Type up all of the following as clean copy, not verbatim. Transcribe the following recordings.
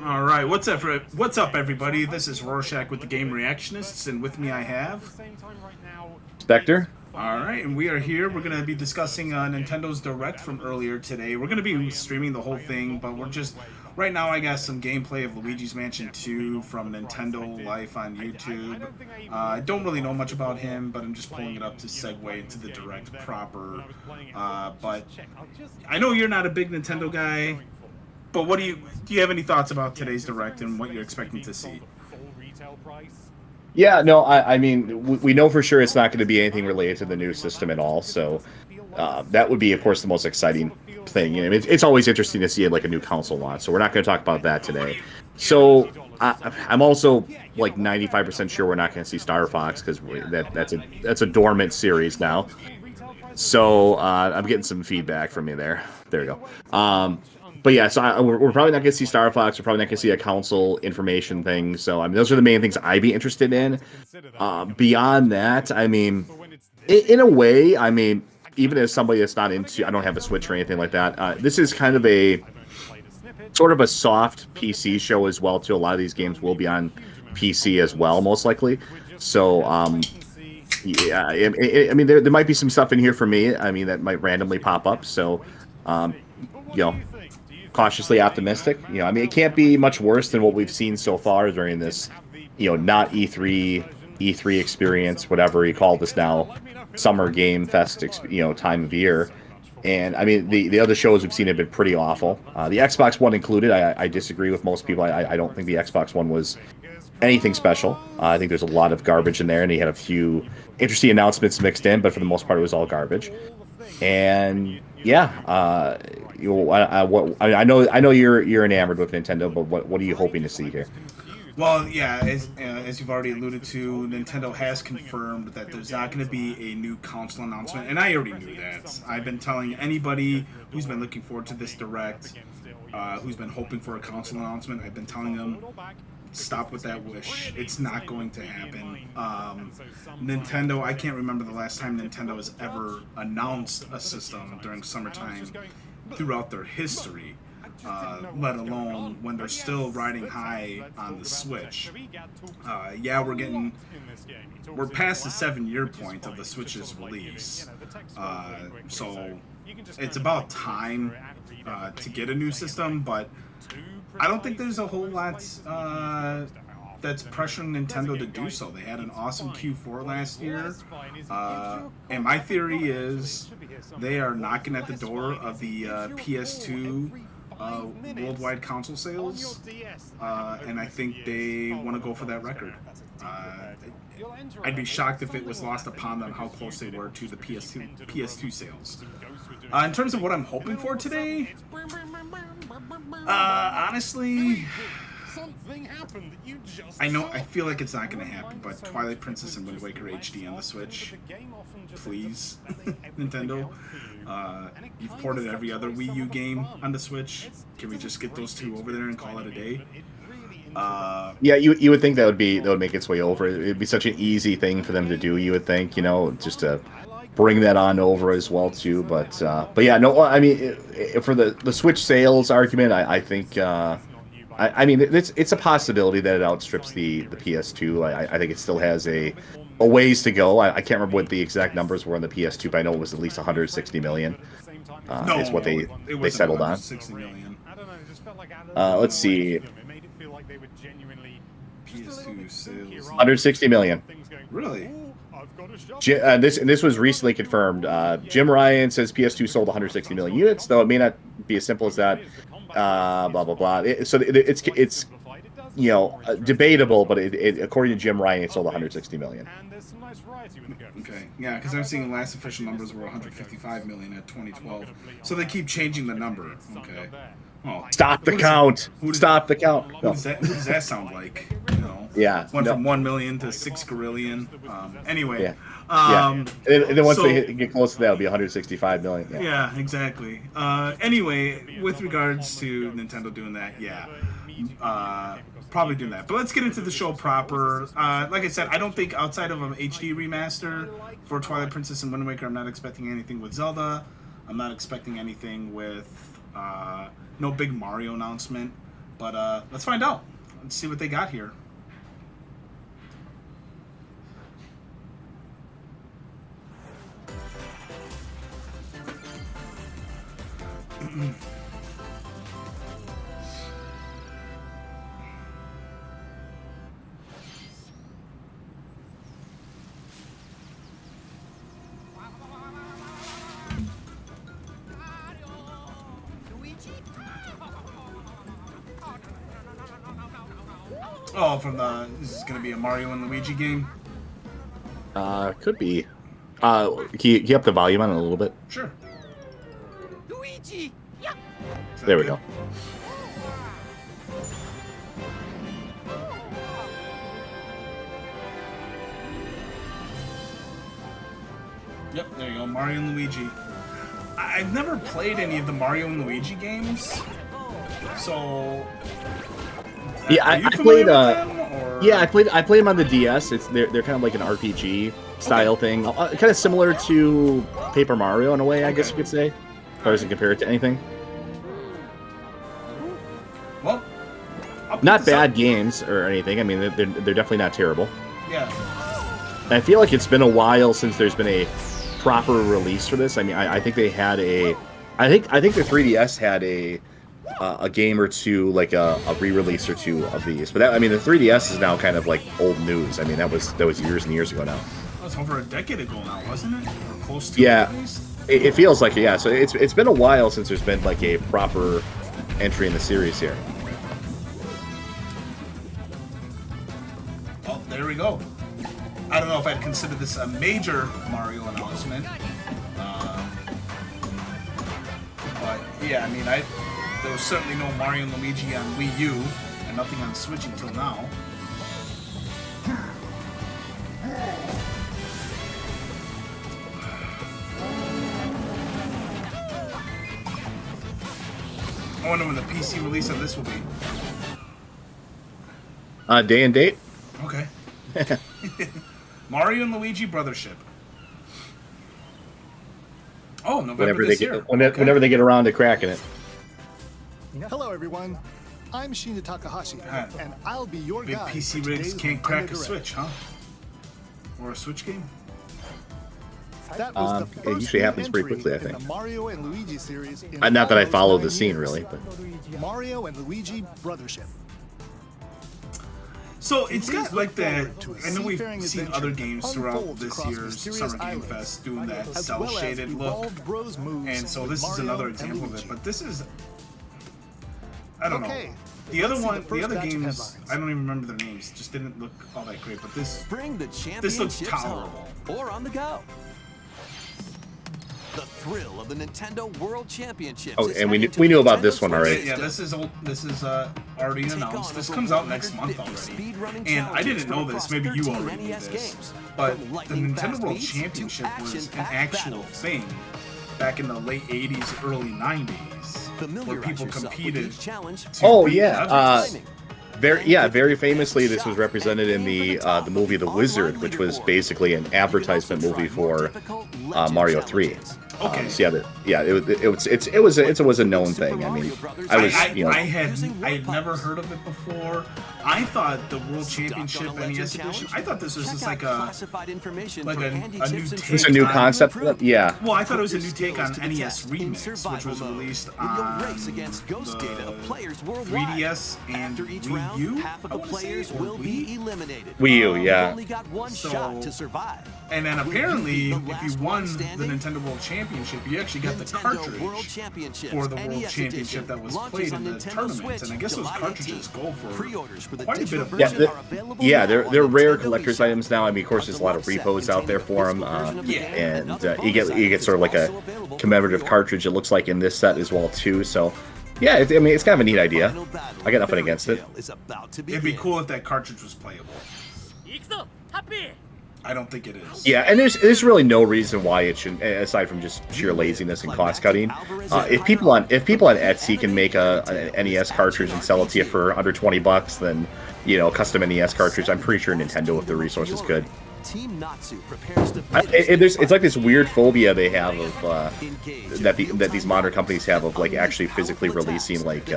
All right, what's up, everybody? This is Rorschach with the Game Reactionists, and with me I have Spectre. All right, and we are here. We're going to be discussing Nintendo's Direct from earlier today. We're going to be streaming the whole thing, but we're just right now. I got some gameplay of Luigi's Mansion 2 from Nintendo Life on YouTube. I don't really know much about him, but I'm just pulling it up to segue into the Direct proper. But I know you're not a big Nintendo guy. But what do you have any thoughts about today's Direct and what you're expecting to see? Yeah, no, I mean, we know for sure it's not going to be anything related to the new system at all. So that would be, of course, the most exciting thing. You know, it's always interesting to see like a new console launch. So we're not going to talk about that today. So I'm also like 95% sure we're not going to see Star Fox because that's a dormant series now. So I'm getting some feedback from you there. There you go. But yeah, so we're probably not going to see Star Fox. We're probably not going to see a console information thing. So I mean, those are the main things I'd be interested in. Beyond that, I mean, in a way, I mean, even as somebody that's not into, I don't have a Switch or anything like that. This is kind of a sort of a soft PC show as well. Too, a lot of these games will be on PC as well, most likely. So yeah, I mean, there might be some stuff in here for me. I mean, that might randomly pop up. So you know. Cautiously optimistic. You know, I mean, it can't be much worse than what we've seen so far during this, you know, not E3 experience, whatever you call this now, Summer Game Fest, you know, time of year. And I mean, the other shows we've seen have been pretty awful. The Xbox One included. I disagree with most people. I don't think the Xbox One was anything special. I think there's a lot of garbage in there, and he had a few interesting announcements mixed in, but for the most part, it was all garbage. And yeah, I know you're enamored with Nintendo, but what are you hoping to see here? Well, yeah, as you've already alluded to, Nintendo has confirmed that there's not going to be a new console announcement, and I already knew that. I've been telling anybody who's been looking forward to this Direct, who's been hoping for a console announcement, I've been telling them, stop with that wish. It's not going to happen. Nintendo, I can't remember the last time Nintendo has ever announced a system during summertime throughout their history, let alone when they're still riding high on the Switch. Yeah, we're past the 7-year point of the Switch's release, so it's about time to get a new system, but I don't think there's a whole lot that's pressuring Nintendo to do so. They had an awesome Q4 last year, and my theory is they are knocking at the door of the PS2 worldwide console sales, and I think they want to go for that record. I'd be shocked if it was lost upon them how close they were to the PS2 sales. In terms of what I'm hoping for today, honestly, I feel like it's not going to happen, but Twilight Princess and Wind Waker HD on the Switch, please, Nintendo. You've ported every other Wii U game on the Switch. Can we just get those two over there and call it a day? Yeah, you would think that would make its way over. It'd be such an easy thing for them to do. You would think, you know, just to bring that on over as well too. But yeah, no, I mean, for the Switch sales argument, I think I mean it's a possibility that it outstrips the PS2. I think it still has a ways to go. I can't remember what the exact numbers were on the PS2, but I know it was at least 160 million. Is what they settled on. 60 million. Let's see. PS2 sales. 160 million. Really? This was recently confirmed. Jim Ryan says PS2 sold 160 million units, though it may not be as simple as that. Blah blah blah. It's you know debatable, but according to Jim Ryan, it sold 160 million. Okay, yeah, because I'm seeing the last official numbers were 155 million at 2012, so they keep changing the number. Okay. Oh, Stop the count. Stop the count. Who does that sound like? You know, yeah. Went from 1 million to 6 grillion. Anyway. Yeah. And then once they get close to that, it'll be 165 million. Yeah, exactly. Anyway, with regards to Nintendo doing that, yeah. Probably doing that. But let's get into the show proper. Like I said, I don't think outside of an HD remaster for Twilight Princess and Wind Waker, I'm not expecting anything with Zelda. I'm not expecting anything with no big Mario announcement. But let's find out. Let's see what they got here. Oh, this is going to be a Mario and Luigi game? Could be. Can you up the volume on it a little bit? Sure. Luigi! Yeah. There we go. Yep, there you go, Mario and Luigi. I've never played any of the Mario and Luigi games, so... Yeah, I played. Yeah, I played them on the DS. They're kind of like an RPG style thing, kind of similar to Paper Mario in a way, I guess you could say. If I was to compare it to anything. Well, not bad games or anything. I mean, they're definitely not terrible. Yeah. And I feel like it's been a while since there's been a proper release for this. I mean, I think they had a. I think the 3DS had a game or two, like a re-release or two of these. But that, I mean, the 3DS is now kind of like old news. I mean, that was years and years ago now. That was over a decade ago now, wasn't it? Or close to yeah, at least? It feels like it, yeah. So it's been a while since there's been like a proper entry in the series here. Oh, there we go. I don't know if I'd consider this a major Mario announcement. But yeah, I mean, there was certainly no Mario and Luigi on Wii U, and nothing on Switch until now. I wonder when the PC release of this will be. Day and date? Okay. Mario and Luigi Brothership. Oh, November this year. Whenever they get around to cracking it. Hello, everyone. I'm Shinya Takahashi, and I'll be your Big guide. PC rigs can't crack a Switch, huh? Or a Switch game? That was the it first usually happens pretty entry quickly, I in think. the Mario and Luigi series in Not that I almost follow 9 the scene years. really, but Mario and Luigi Brothership. So it's got like that. to a I know we've seafaring seen adventure other games that throughout unfolds this across year's mysterious Summer Game islands, Fest doing that as cell well as shaded look, evolved Bros moves and so with this is Mario another and example of it. Luigi. But this is, I don't Okay, know. The other let's see one, the the first other batch of games, headlines. I don't even remember their names. Just didn't look all that great. But this Bring the looks championships home tolerable. or on the go. The thrill of the Nintendo World Championships. oh, is and heading to we knew the about Nintendo this one Switch already. Yeah, system. this is old. This is already Take announced. on This over comes out next month 150 already. speedrunning And I didn't challenges know from this. across Maybe you 13 already knew NES this. games. But From the lightning Nintendo fast World beats to Championship was an action-packed actual battles. thing back in the late '80s, early '90s, where Familiarize people yourself with competed. each challenge. to Oh, beat yeah, others. Very famously, this was represented in the movie The Wizard, which was basically an advertisement movie for Mario 3. Okay. So it was a known thing. I mean, I was I had never heard of it before. I thought the World Championship NES edition. I thought this was just like a new take. it's a new on- concept. Yeah. Well, I thought it was a new take on NES Remix, which was released on the 3DS and Wii U. I wanna say, or Wii? Wii U, yeah. So- And then apparently, if you won the Nintendo World Championship, you actually got the cartridge for the World Championship that was played in the tournament. And I guess those cartridges go for quite a bit of money. They're rare collector's items now. I mean, of course, there's a lot of repos out there for them. And you get sort of like a commemorative cartridge. It looks like in this set as well too. So, yeah, I mean, it's kind of a neat idea. I got nothing against it. It'd be cool if that cartridge was playable. I don't think it is. Yeah, and there's really no reason why it shouldn't, aside from just sheer laziness and cost cutting. If people on Etsy can make an NES cartridge and sell it to you for under $20, then custom NES cartridge, I'm pretty sure Nintendo, with the resources, could. Team Natsu prepares to it's like this weird phobia they have of that these modern companies have of like actually physically releasing like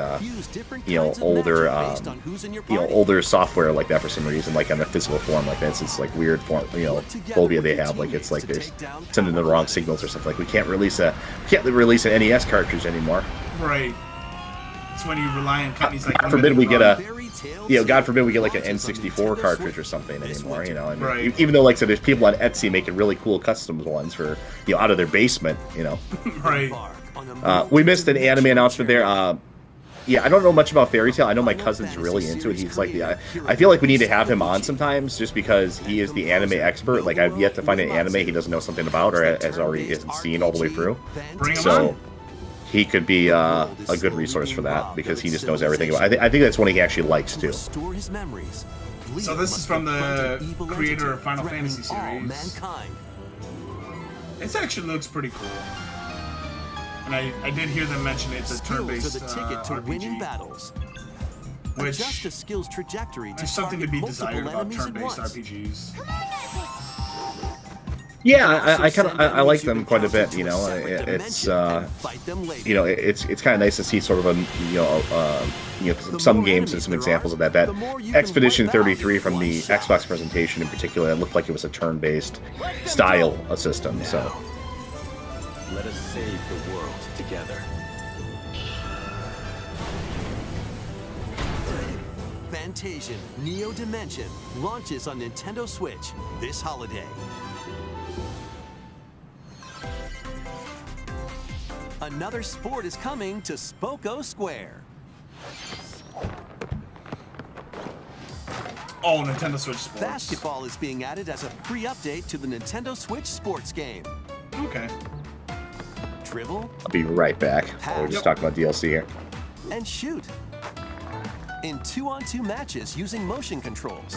older software like that for some reason, like on a physical form like that. It's this like weird form, phobia they have. Like it's like they're sending the wrong signals or something. Like we can't release an NES cartridge anymore. Right. It's when you rely on companies like. God forbid we get God forbid we get like an N64 cartridge or something anymore. I mean, right. Even though, like I said, there's people on Etsy making really cool custom ones for out of their basement. Right. We missed an anime announcement there. I don't know much about Fairy Tail. I know my cousin's really into it. He's like I feel like we need to have him on sometimes, just because he is the anime expert. Like I've yet to find an anime he doesn't know something about or has already isn't seen all the way through. Bring him so. on. He could be a good resource for that because he just knows everything about it. I think that's one he actually likes too. So this is from the creator of Final Fantasy series. It actually looks pretty cool. And I did hear them mention it's a turn-based RPG. Which there's something to be desired about turn-based RPGs. Yeah, I like them quite a bit. It's it's kind of nice to see sort of some games and some examples of that. That Expedition 33 from the Xbox presentation in particular, it looked like it was a turn-based style of system. So let us save the world together. Fantasian Neo Dimension launches on Nintendo Switch this holiday. Another sport is coming to Spoko Square. Oh, Nintendo Switch Sports. Basketball is being added as a free update to the Nintendo Switch Sports game. Okay. Dribble. I'll be right back. We're just talking about DLC here. And shoot. In 2-on-2 matches using motion controls.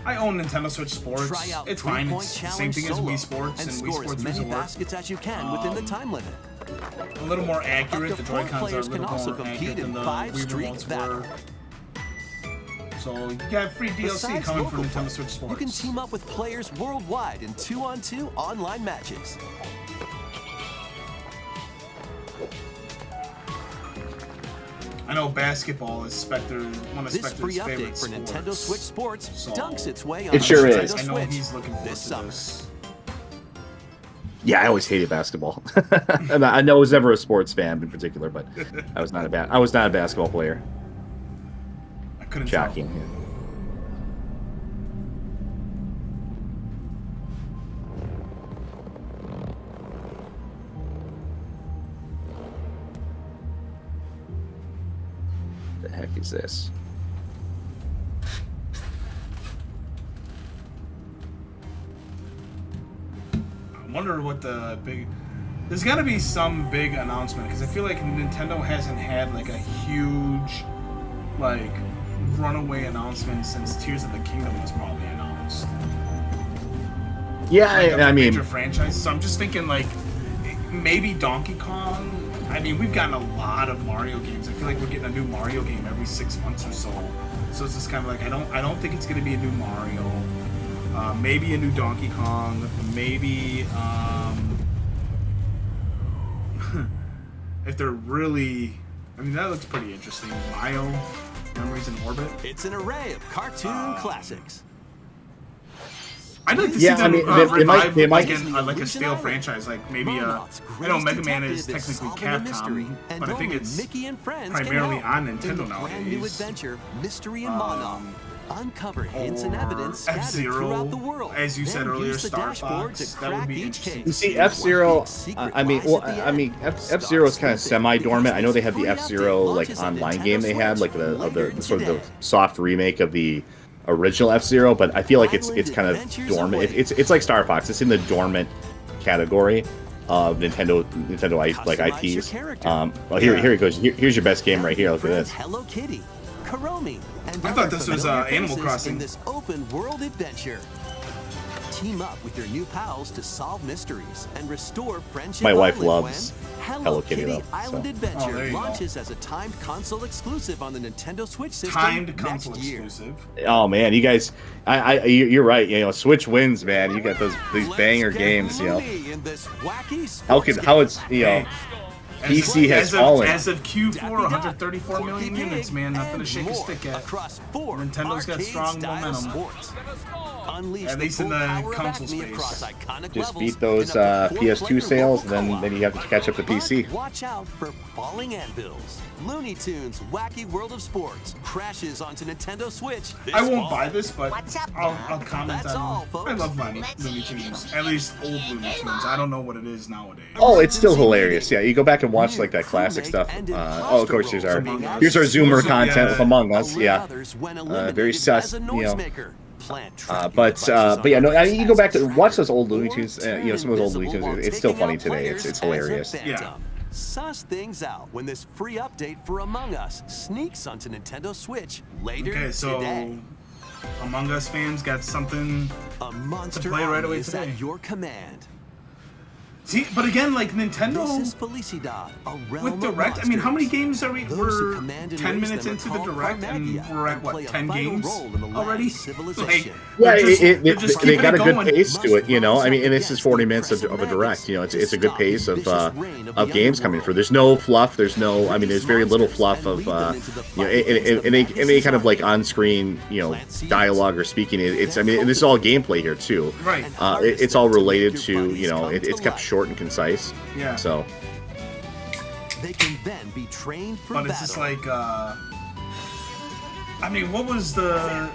I own Nintendo Switch Sports. It's fine. It's the same thing as Wii Sports and Wii score Sports as many Resort. baskets as you can within the time limit. A little more accurate. The Four Joy-Cons are a players little can also more compete accurate in than the 5 Wii streak remotes battle. were. So you got free DLC Besides coming local from Nintendo play, Switch Sports. You can team up with players worldwide in 2-on-2 online matches. I know basketball is Spectre, one of This Spectre's free favorite update for sports. Nintendo Switch Sports So, dunks its way on It sure Nintendo is. I know Switch he's looking forward this to summer. this. Yeah, I always hated basketball, and I know I was never a sports fan in particular, but I was not a basketball player. I couldn't Shocking. tell. The heck is this? I wonder what the big. There's got to be some big announcement because I feel like Nintendo hasn't had like a huge, like, runaway announcement since Tears of the Kingdom was probably announced. Yeah, Like a I mean, major franchise. So I'm just thinking like maybe Donkey Kong. I mean, we've gotten a lot of Mario games. I feel like we're getting a new Mario game every 6 months or so. So it's just kind of like I don't think it's gonna be a new Mario. Maybe a new Donkey Kong. Maybe if they're really, I mean, that looks pretty interesting. Mario, Memories in Orbit. It's an array of cartoon classics. I'd like to Yeah, see I them mean, they revive might- like a stale franchise, like maybe I know Mega Man is technically Capcom, but I think it's Mickey and friends primarily on in Nintendo the brand new nowadays. adventure, Mystery and Monarch. Uncover hints and evidence scattered F-Zero, throughout the world. as you said Then earlier, use the Star dashboard Fox, to that would crack be each interesting. case. You see, F-Zero. Secret I mean, lies well, at the I mean, end. F-Zero is kind of semi-dormant. I know they had the Free F-Zero update like launches on online Nintendo game they had, like Switch later the sort of the today. soft remake of the original F-Zero, but I feel like it's kind of Adventures dormant. await. It's like Star Fox. It's in the dormant category of Nintendo like Customize your IPs. character. Well, here it goes. Here's your best game right here. Look at Friends this. Hello Kitty, Karomi, and I other thought this was, familiar Animal faces Crossing. in this open world adventure. Team up with your new pals to solve mysteries and restore friendship. My wife Island loves when Hello Kitty, though, Island so. Adventure there you go. launches as a timed console exclusive on the Nintendo Switch system Timed console next year. exclusive. Oh man, you guys, you're right. You know, Switch wins, man. You got these banger Let's get games. You know, loony in this wacky how it's Hey, PC has as of, fallen. As of Q4, Daffy 134 Duck, million Porky units, Pig, man. Nothing to and shake a more stick at. across 4 Nintendo's got strong arcade-style momentum. sports. Unleash At the least in full the power of console Acme space. across iconic Just levels beat those in up to 4 PS2 player sales, local and then co-op. you have to catch up to PC. But watch out for falling anvils, Looney Tunes, Wacky World of Sports crashes onto Nintendo Switch. I this won't fall. buy this, but I'll comment That's all, on. folks. I love my Looney Tunes, at least old Looney Tunes. I don't know what it is nowadays. Oh, it's still hilarious. Yeah, you go back and watch like that classic stuff. Oh, of course, here's our Zoomer content with Among Us. Yeah, very sus. You know. But yeah, no. I mean, you go back to watch those old Looney Tunes. You know, some of those old Looney Tunes. It's still funny today. It's hilarious. Yeah. Suss things out when this free update for Among Us sneaks onto Nintendo Switch later Okay, so today. Among Us fans got something A monster play right army away is today. at your command. See, but again, like This Nintendo is Felicidad, a realm with of Direct. I mean, how many monsters. games are we? Those who We're command and 10 raise minutes them are into the called Direct, and Carmagia we're at and play what a 10 vital games role in the land's already? civilization. Yeah, they're just they keeping got it a good going. pace to it, you know. I mean, and this is Against 40 the minutes of a oppressive direct. You know, madness it's a to good stop pace the of vicious reign of the games coming underworld. through. There's no fluff. There's no. I mean, there's very little fluff of you know, any kind of like on-screen, you know, dialogue or speaking. It's I mean, and this is all gameplay here too. Right. It's all related to, you know, it's kept short and concise. Yeah. So. They can then be trained for But battle. it's just like, I mean, what was the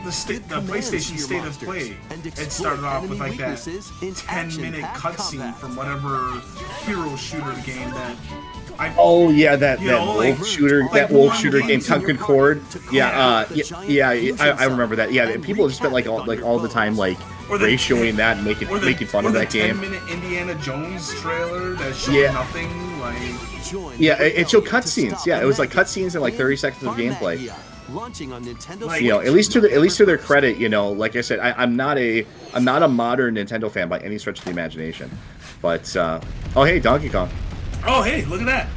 PlayStation State of Play? It started off with like that 10-minute cutscene from whatever hero shooter game that. Oh yeah, that You know, wolf like- shooter, like that wolf one shooter game game, to your Concord. Yeah. Yeah, I remember that. Yeah, and people just spent like all the time like Or the- ratioing that and making fun of that game. Or the 10-minute Indiana Jones trailer that showed Yeah. nothing. Like, Yeah, it showed cutscenes. Yeah, it was like cutscenes and like 30 seconds of gameplay. Launching on Nintendo Like- You know, at least to their credit, you know, like I said, I'm not a modern Nintendo fan by any stretch of the imagination. But oh hey, Donkey Kong. oh hey, look at that.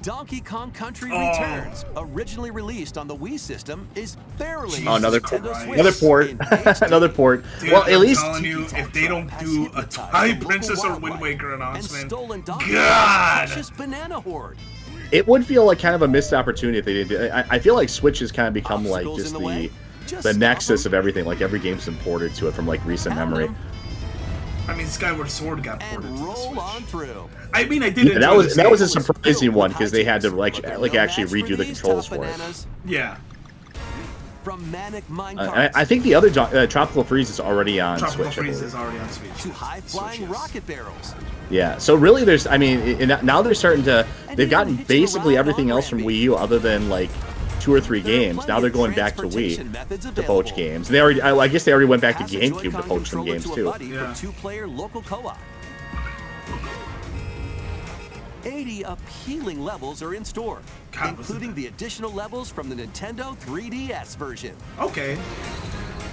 Donkey Kong Country Oh. Returns, originally released on the Wii system, is barely Oh, another Nintendo Christ. Switch Another port, in HD. another port. Dude, Well, at I'm least telling you, if they don't do a Twilight Princess or Wind Waker and announcement, stolen Donkey God! Kong's precious banana horde. it would feel like kind of a missed opportunity if they did. I feel like Switch has kind of become like Obstacles just in the way? Just the stop nexus them of everything. Like every game's imported to it from like recent Pound memory. them I mean, Skyward Sword got and ported to the roll Switch. on through. I mean, I did Yeah, enjoy that was this a game. surprising one because they had to like But they're like no actually match for redo the these controls tough for it. bananas. Yeah. From Manic Mine I think the other Tropical Freeze is already on Tropical Switch. I Freeze believe. is already on Switch. to high-flying Switch, yes. rocket barrels. Yeah, so really, there's. I mean, now they're starting to. They've gotten basically everything else from Wii U other than like 2 or 3 games. Now they're going back to Wii to poach games. And they already. I guess they already went back to Pass a GameCube to Joy-Con poach some controller games to a too. buddy Yeah. for 2-player local co-op. 80 appealing levels are in store, God, wasn't including that- the additional levels from the Nintendo 3DS version. Okay.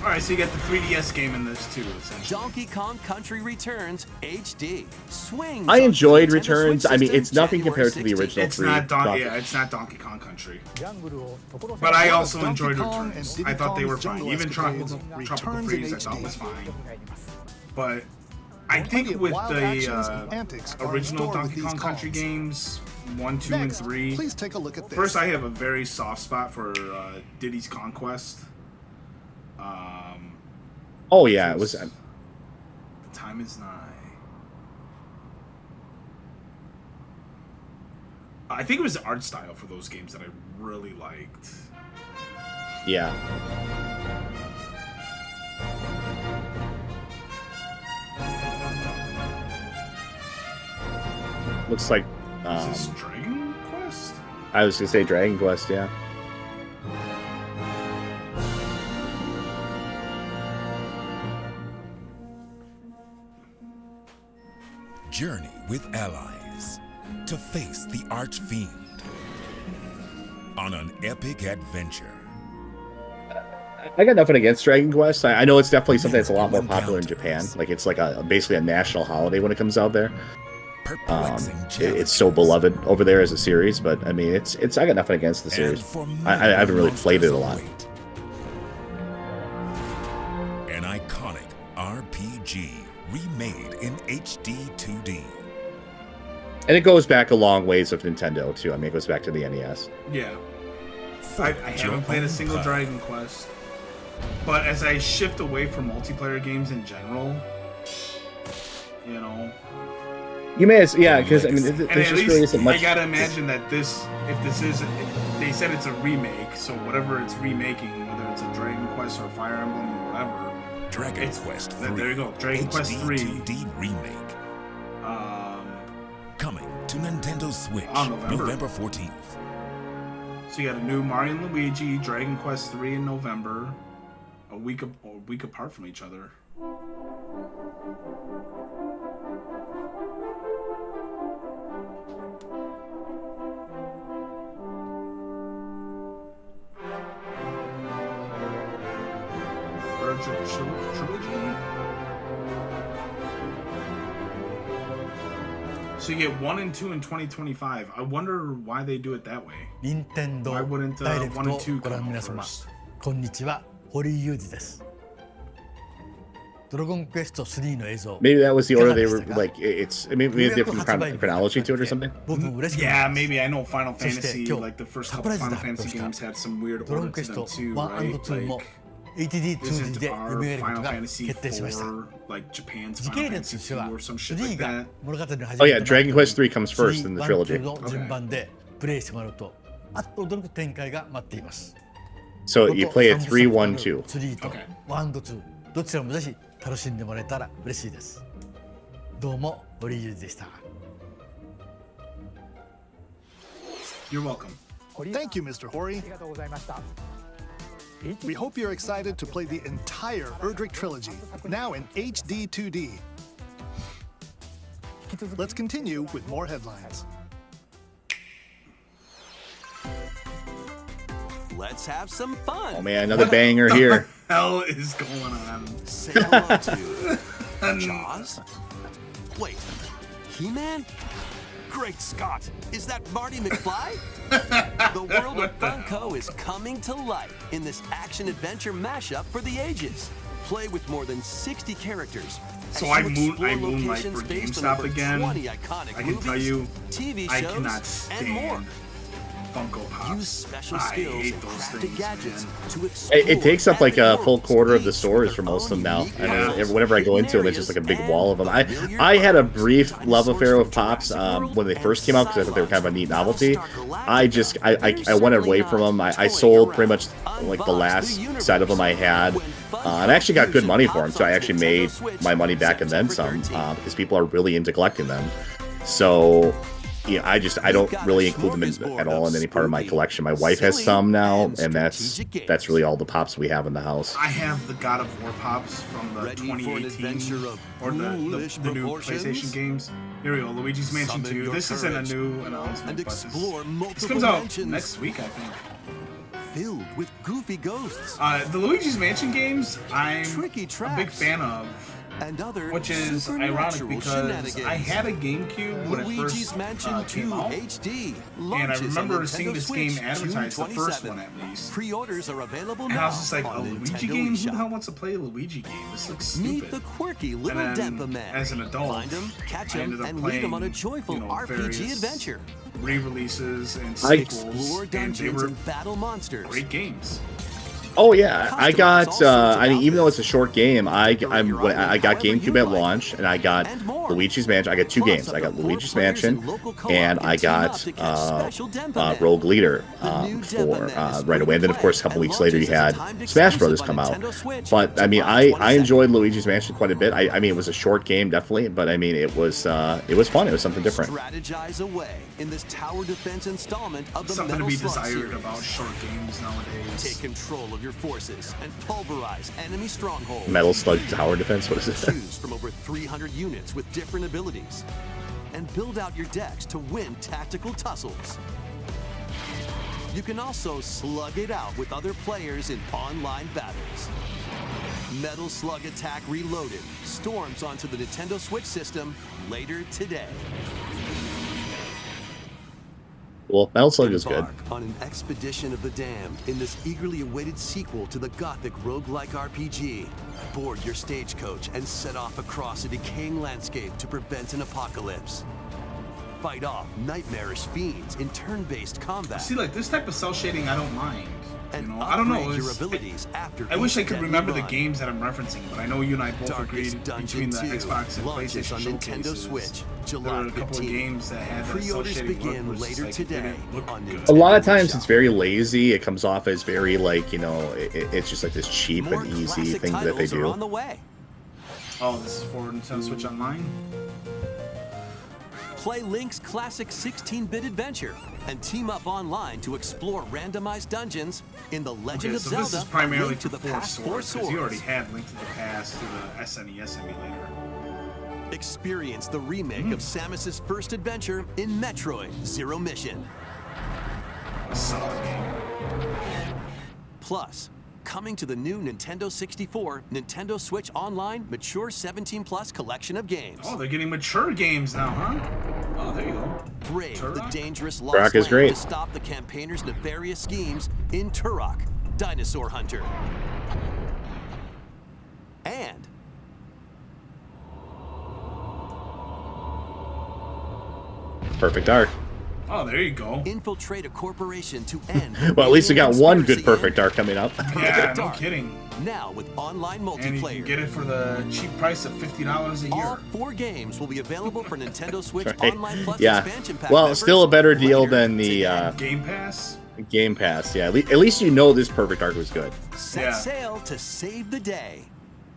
All right, so you got the 3DS game in this too, essentially. Donkey Kong Country Returns HD. Swings. I onto enjoyed the Nintendo Returns. Switch I mean, system it's nothing January compared to the 16th. original It's 3. not Donkey- it's not Donkey Kong Country. But But I also Donkey enjoyed Kong Returns. and Diddy I thought they were Kong's fine. Jungle Even Escapades Tropical returns Freeze in I thought HD. was fine. But I Plenty think of with wild actions and the antics are in original store with Donkey these Kong Country Kongs. games, 1, 2, and Next, 3. please take a look at this. First, I have a very soft spot for Diddy's Conquest. Oh yeah, it was. The time is nigh. I think it was the art style for those games that I really liked. Yeah. Looks like. Is this Dragon Quest? I was gonna say Dragon Quest. Yeah. Journey with allies to face the Archfiend on an epic adventure. I got nothing against Dragon Quest. I know it's definitely something that's a lot more popular in Japan. Like it's like basically a national holiday when it comes out there. It's so beloved over there as a series, but I mean, it's I got nothing against the series. I haven't really played it a lot. An iconic RPG remade in HD 2D. And it goes back a long ways of Nintendo too. I mean, it goes back to the NES. Yeah. I haven't played a single Dragon Quest, but as I shift away from multiplayer games in general, you know. You may, yeah, because I mean, there's just really isn't much. I gotta imagine that if they said it's a remake, so whatever it's remaking, whether it's a Dragon Quest or Fire Emblem or whatever, Dragon Quest 3. There you go, Dragon Quest 3 2D remake. Coming to Nintendo Switch on November 14th. So you got a new Mario and Luigi, Dragon Quest 3 in November, a week apart from each other. Trilogy. So you get 1 and 2 in 2025. I wonder why they do it that way. Why wouldn't 1 and 2 come out first? こんにちは、堀井裕二です。ドラゴンクエスト3の映像。 Maybe that was the order they were like. It's maybe a different chronology to it or something. Yeah, maybe. I know Final Fantasy, like the first couple Final Fantasy games had some weird order to them too, right? Like, isn't our Final Fantasy 4 like Japan's Final Fantasy 2 or some shit like that? Oh yeah, Dragon Quest 3 comes first in the trilogy. So you play it 3, 1, 2. Okay. 1と2どちらもぜひ楽しんでもらえたら嬉しいです。どうも堀井裕二でした。 You're welcome. Thank you, Mr. Hori. We hope you're excited to play the entire Erdrick trilogy, now in HD 2D. Let's continue with more headlines. Let's have some fun. Oh man, another banger here. Hell is going on. Say hello to Jaws. Wait, He-Man? Great Scott! Is that Marty McFly? The world of Funko is coming to life in this action-adventure mashup for the ages. Play with more than 60 characters. So I moonlight for GameStop again. I can tell you, TV I shows, cannot stand Funko Pops. Use special I skills hate and those crafted things, gadgets man. to explore It takes up like a full worlds. quarter of the Each stores with for their most of them own now. unique I know, house, whenever I go into them, it's just like a big wall of them. I had a brief love affair with Pops when they first came out because I thought they were kind of a neat novelty. I went away from them. I sold pretty much like the last set of them I had. And I actually got good money for them, so I actually made my money back and then some because people are really into collecting them. So yeah, I don't really include them at all in any part of my collection. My wife has some now, and that's really all the Pops we have in the house. I have the God of War Pops from the 2018 or the new PlayStation games. Here we go, Luigi's Mansion 2. This isn't a new announcement, but this comes out next week, I think. Filled with goofy ghosts. The Luigi's Mansion games, I'm Tricky a traps. big fan of. And other Which is ironic because I had a GameCube when it Luigi's first Mansion 2 came out, HD and I launches on remember seeing Nintendo this Switch game advertised, the June first 27th. one at least. Pre-orders are available And now I was just like, a on Luigi Nintendo game? Who the eShop. hell wants to play a Luigi game? This looks Meet stupid. the quirky little And then, Dempa Man. as an adult, Find him, catch I him, ended up and lead him on a playing, joyful RPG various adventure. re-releases and I sequels, Explore and they dungeons were and battle monsters. great games. Oh yeah, I got. I mean, even though it's a short game, I got GameCube at launch, and I got Luigi's Mansion. I got two games. I got Luigi's Mansion, and I got Rogue Leader for right away. And then, of course, a couple weeks later, you had Smash Brothers come out. But I mean, I enjoyed Luigi's Mansion quite a bit. I mean, it was a short game, definitely, but I mean, it was fun. It was something different. Strategize away in this tower defense installment of the Something to Metal be Slug desired series. about short games nowadays. Take control of your forces and pulverize enemy strongholds. Metal Slug Tower Defense. What is it? Choose from over 300 units with different abilities, and build out your decks to win tactical tussles. You can also slug it out with other players in online battles. Metal Slug Attack Reloaded storms onto the Nintendo Switch system later today. Well, Metal Slug is good. Embark on an expedition of the damned in this eagerly awaited sequel to the gothic roguelike RPG. Board your stagecoach and set off across a decaying landscape to prevent an apocalypse. Fight off nightmarish fiends in turn-based combat. See, like this type of cell shading, I don't mind. You And know, I don't know. upgrade your it's- abilities after I wish I each could deadly remember the run. games that I'm referencing, but I know you and I both agreed Darkest Dungeon between the 2 Xbox and launches PlayStation on Nintendo showcases. Switch, There July were a couple of 15th. games that had that cell Pre-orders shading begin look, which is later like, it today didn't look on good. A lot of Nintendo times Shop. it's very lazy. It comes off as very like, you know, it's just like this cheap More and easy classic thing that they titles are do. on the way. Oh, this is for Nintendo Switch Online? Play Link's classic 16-bit adventure and team up online to explore randomized dungeons in The Legend Okay, of so Zelda: this is primarily Link to for the Past Four Swords, because you already Swords. had Link to the Past through the SNES emulator. Experience the remake of Samus's first adventure in Metroid Zero Mission. A solid game. Plus, coming to the new Nintendo 64, Nintendo Switch Online Mature 17+ collection of games. Oh, they're getting mature games now, huh? Oh, there you go. Brave the Turok? dangerous Turok lost is land great. to stop the campaigners' nefarious schemes in Turok, Dinosaur Hunter. And Perfect Dark. Oh, there you go. infiltrate a corporation to end. Well, at least we got one good conspiracy Perfect in Dark coming up. Yeah, no Dark. kidding. Now with online And you can multiplayer. get it for the cheap price of $50 a All year. 4 games will be available for Nintendo Switch Right. Online Plus Yeah. expansion pack Well, members still a better deal later than the today. Game Pass? Game Pass. Yeah, at least you know this Perfect Dark was good. Set Yeah. sail to save the day.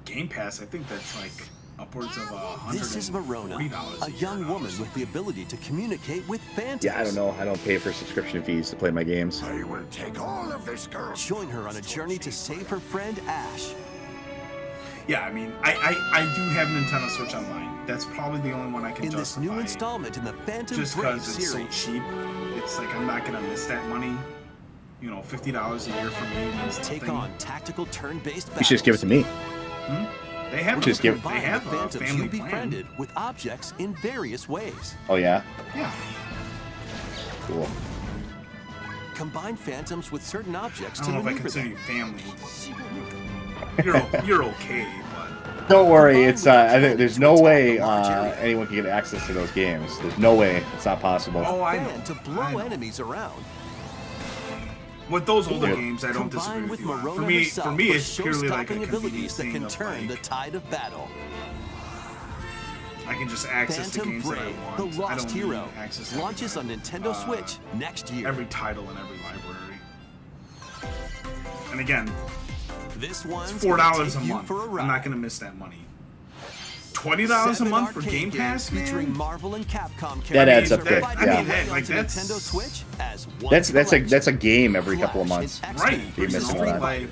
Game Pass, I think that's like upwards of This is Verona, a young woman with the ability to communicate with phantoms. Yeah, I don't know. I don't pay for subscription fees to play my games. I will take all of this girl. Join her on a journey to save her friend Ash. Yeah, I mean, I do have Nintendo Switch Online. That's probably the only one I can In this justify. new installment in the Phantom Just Brave because it's so series. cheap. It's like I'm not gonna miss that money. You know, $50 a year for me means Take nothing. on tactical turn-based You battles. should just give it to me. They have Just give- they have the a phantoms family you plan. befriended with objects in various ways. Oh yeah, Yeah. cool. Combine phantoms with certain I objects don't to know if I maneuver consider them. you family. You're okay, but Don't worry. It's I think there's no way anyone can get access to those games. There's no way. It's not possible. oh, I know. And to I blow know. enemies around. With those older Yeah. games, I don't disagree Combine with with you on. Marona For me, herself it's with purely like a show-stopping abilities convenience that thing can of turn the like, tide of battle. I can just access the Phantom games Brave, that I the want. I Lost don't Hero, need access to launches on every, Nintendo Switch next year. every title in every library. And again, This one's it's gonna $4 a take you month. for a ride. I'm not gonna miss that money. $20 a 7 month for arcade Game Pass, games featuring man? Marvel and Capcom That adds characters up are quick, fighting yeah. their way Like, onto that's- Nintendo Switch as one That's a collection. game every couple of months. Flash and Right. X-Men You're versus missing Street that. Fighter.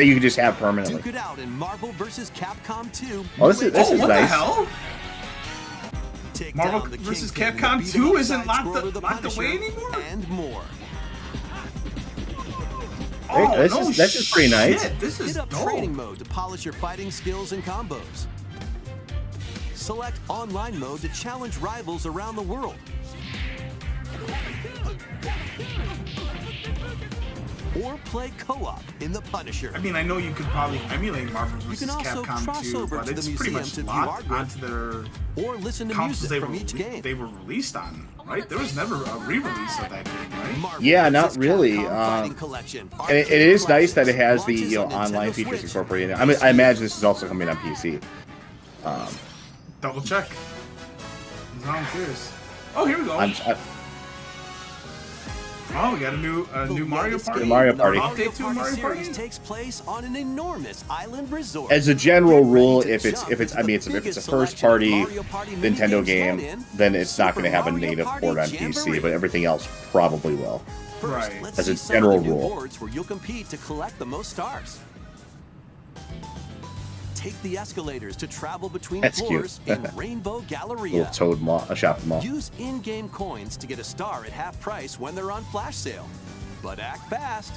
You can just have permanently. Duke it out in Marvel vs. Capcom 2. Oh, this is Oh, what nice. the hell? Take Marvel down the vs. Kingpin, Capcom the 2 beat-em-up isn't locked side-scroller, the away Punisher, anymore? And more. Oh, This no is- this is pretty nice. shit, This is Hit up dope. training mode to polish your fighting skills and combos. Select online mode to challenge rivals around the world. Or play co-op in The Punisher. I mean, I know you could probably emulate Marvel You vs. can also Capcom cross 2, over but to the it's pretty museum much to view locked artwork. onto their Or listen to consoles music from each game. they were released on, right? There was never a re-release of that game, right? Marvel Yeah, not vs. really. Capcom Fighting Collection. And it is nice that it has the Launches on Nintendo online features Switch. incorporated. I imagine this is also coming on PC. Double check. Now I'm curious. Oh, here we go. Oh, we got a new The Mario latest Party. game Mario in the Party. Update to Mario series Party? takes place on an enormous island resort. As a general Get ready rule, to if it's jump if it's into the if it's a biggest first selection of party Mario Party Nintendo minigames game, in then it's not going to Super have a Mario native Party port on Jamboree. PC, but everything else probably will. First, Right. let's As a see some general of the new rule. boards where you'll compete to collect the most stars. Take the escalators to travel between That's floors cute. in Rainbow Little Galleria. Toad shop mall. Use in-game coins to get a star at half price when they're on flash sale. but act fast.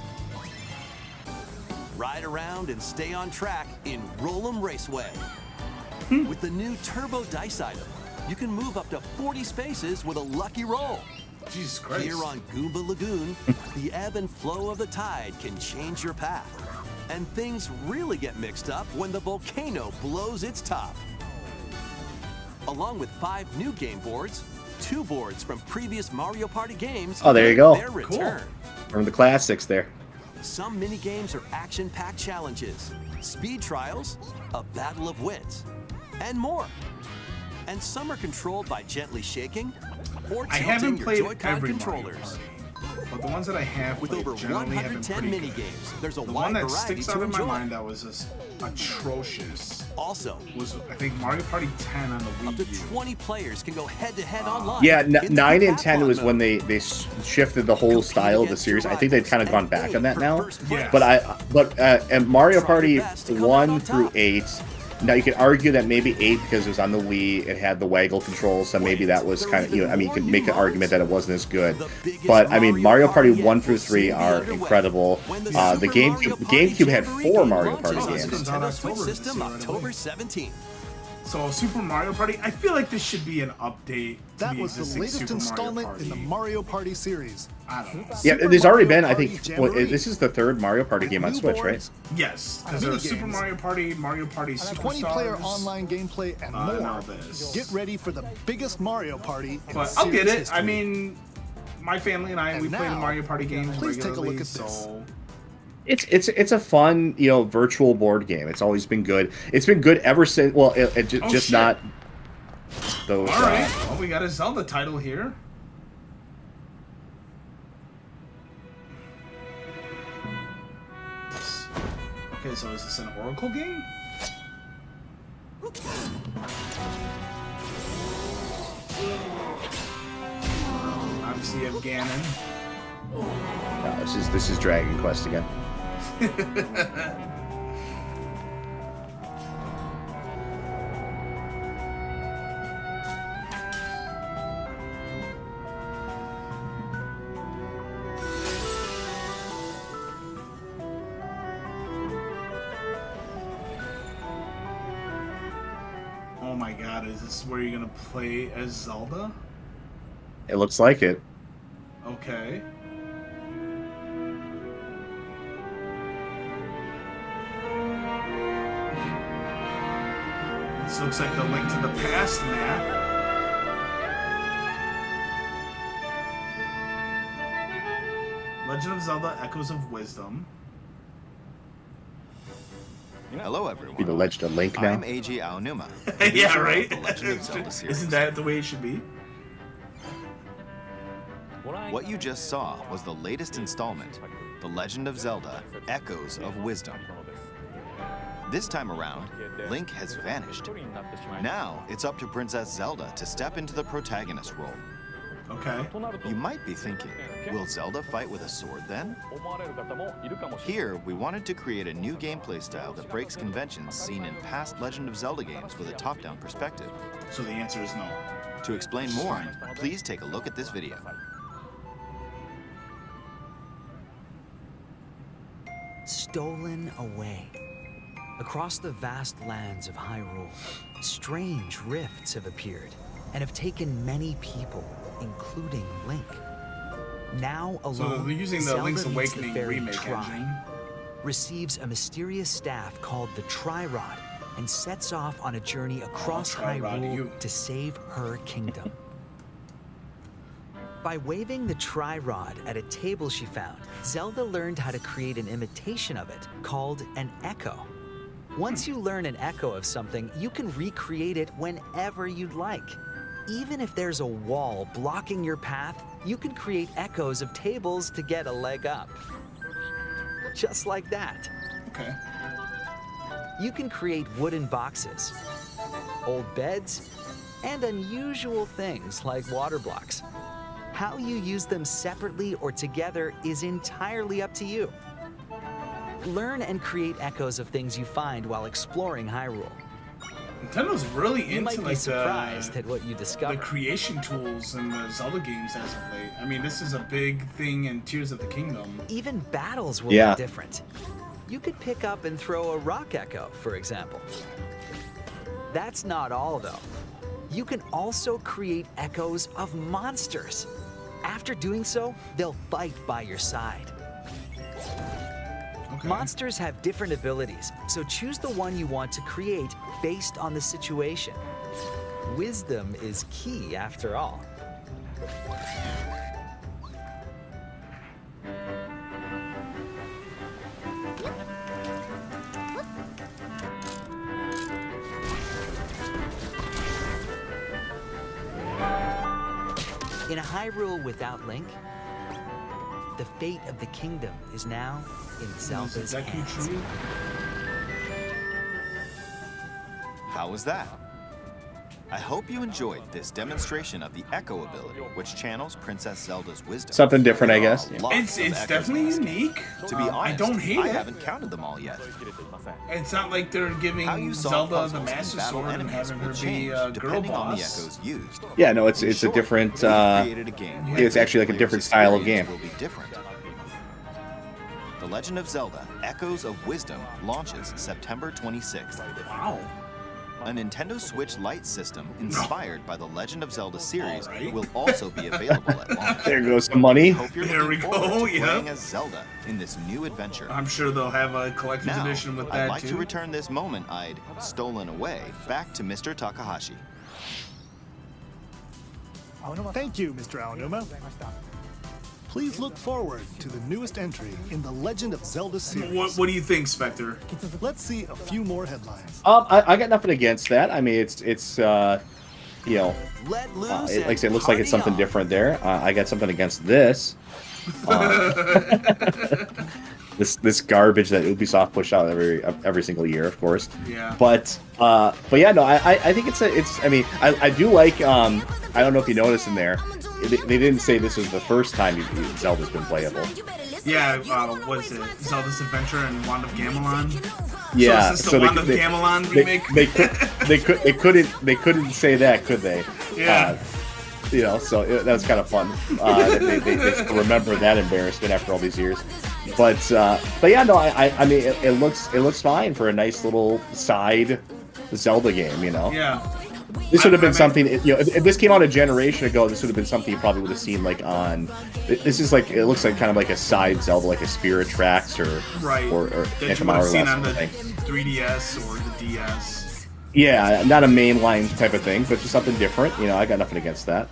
Ride around and stay on track in Roll'em Raceway. With the new Turbo Dice item, you can move up to 40 spaces with a lucky roll. Jesus Christ. Here on Goomba Lagoon, the ebb and flow of the tide can change your path. And things really get mixed up when the volcano blows its top. Along with 5 new game boards, 2 boards from previous Mario Party games. Oh, there you go. Their return. From the classics there. Some mini games are action-packed challenges, speed trials, a battle of wits, and more. And some are controlled by gently shaking or I tilting haven't your played Joy-Con every controllers. Mario Party, but the ones that I have With played over generally have been 110 pretty mini good. games, there's a The wide one that variety sticks to out in my enjoy. mind that was just atrocious Also, was, I think, Mario Party 10 on the up to Wii U. 20 players can go head-to-head online. Yeah, in the 9 and decathlon 10 was when mode. they shifted the whole Compete style of the against series. your I think they've kind of rivals gone back and on that aim now. for first place. But and Mario Try your Party best to come out 1 on through top. 8. Now you could argue that maybe 8, because it was on the Wii, it had the waggle controls, so maybe that was kind of, you know, I mean, you could make an argument that it wasn't as good. But I mean, Mario Party 1 through 3 are incredible. The GameCube had 4 Mario Party games. Nintendo Switch system October 17th. So Super Mario Party, I feel like this should be an update to That the was the existing latest Super installment Mario in the Party. Mario Party series. I don't know. Yeah, Super there's already Mario been, I Party think, well, Jamboree. this is the 3rd Mario Party game on New Switch, right? boards, Yes, because mini there's Super games, Mario Party, Mario Party Superstars. 20-player online gameplay, and now more. this. Get ready for the biggest Mario Party in But I'll get series it. history. I mean, my family and I, And we play the now, Mario Party games please take a regularly, look at this. so... It's a fun, you know, virtual board game. It's always been good. It's been good ever since. Well, just shit. not those. All right. Well, we got a Zelda title here. Okay, so is this an Oracle game? Obviously, you have Ganon. No, this is Dragon Quest again. Oh my god, is this where you're gonna play as Zelda? It looks like it. Okay. This looks like the Link to the Past map. Legend of Zelda: Echoes of Wisdom. Hello, Be everyone. the Legend of Link now. I'm Eiji Aonuma. Yeah, producer of right? The Legend of Zelda series. Isn't that the way it should be? What you just saw was the latest installment, The Legend of Zelda: Echoes of Wisdom. This time around, Link has vanished. Now, it's up to Princess Zelda to step into the protagonist role. Okay. You might be thinking, will Zelda fight with a sword then? Here, we wanted to create a new gameplay style that breaks conventions seen in past Legend of Zelda games with a top-down perspective. So the answer is no. To explain more, please take a look at this video. Stolen away. Across the vast lands of Hyrule, strange rifts have appeared and have taken many people, including Link. Now alone, So they're using the Zelda Link's meets the Awakening fairy remake Tri, engine. receives a mysterious staff called the Tri-Rod, and sets off on a journey across Tri-Rod to you. Hyrule to save her kingdom. By waving the Tri-Rod at a table she found, Zelda learned how to create an imitation of it called an echo. Once you learn an echo of something, you can recreate it whenever you'd like. Even if there's a wall blocking your path, you can create echoes of tables to get a leg up. Just like that. Okay. You can create wooden boxes, old beds, and unusual things like water blocks. How you use them separately or together is entirely up to you. Learn and create echoes of things you find while exploring Hyrule. Nintendo's really You into might be like surprised at what you the discover. creation tools in the Zelda games as of late. I mean, this is a big thing in Tears of the Kingdom. Even battles will Yeah. be different. You could pick up and throw a rock echo, for example. That's not all, though. You can also create echoes of monsters. After doing so, they'll fight by your side. Okay. Monsters have different abilities, so choose the one you want to create based on the situation. Wisdom is key, after all. In a Hyrule without Link, the fate of the kingdom is now in Zelda's Is that hands. true? How was that? I hope you enjoyed this demonstration of the Echo ability, which channels Princess Zelda's wisdom. Something different, I There are guess. lots It's of definitely echoes in this game. unique. To be honest, I don't hate I it. haven't counted them all yet. It's not like they're How giving you solve Zelda the puzzles and Master battle Sword and enemies having her will be change a girl depending on the boss. echoes used. Yeah, no, it's In a short, different. we created a game where It's actually like a players' different style of experience game. will be different. The Legend of Zelda: Echoes of Wisdom launches September 26th. Wow. A Nintendo Switch Lite system inspired by the Legend of Zelda series Alright. will also be available at launch. There goes some money. Hope you're There looking we go, forward to yeah. playing as Zelda in this new adventure. I'm sure they'll have a collector's Now, edition with I'd that like too. to return this moment I'd stolen away back to Mr. Takahashi. Thank you, Mr. Aonuma. Please look forward to the newest entry in the Legend of Zelda series. What do you think, Spectre? Let's see a few more headlines. I got nothing against that. I mean, it's you know, Let loose like I said, it looks like it's and something party different there. I got something against this. This garbage that Ubisoft push out every single year, of course. Yeah. But yeah, no, I think it's. I mean, I do like. I don't know if you noticed in there, they didn't say this is the first time Zelda's been playable. Yeah, what is it? Zelda's Adventure and Wand of Gamelon? Yeah, So is this the Wand of Gamelon remake? They couldn't say that, could they? Yeah. You know, so that was kind of fun. They still remember that embarrassment after all these years. But yeah, no, I mean, it looks fine for a nice little side Zelda game, you know. Yeah. This would have been something, you know, if this came out a generation ago, this would have been something you probably would have seen like on. This is like, it looks like kind of like a side Zelda, like a Spirit Tracks or Right. or That you would Antimatter have seen Last on the thing. 3DS or the DS. Yeah, not a mainline type of thing, but just something different. You know, I got nothing against that.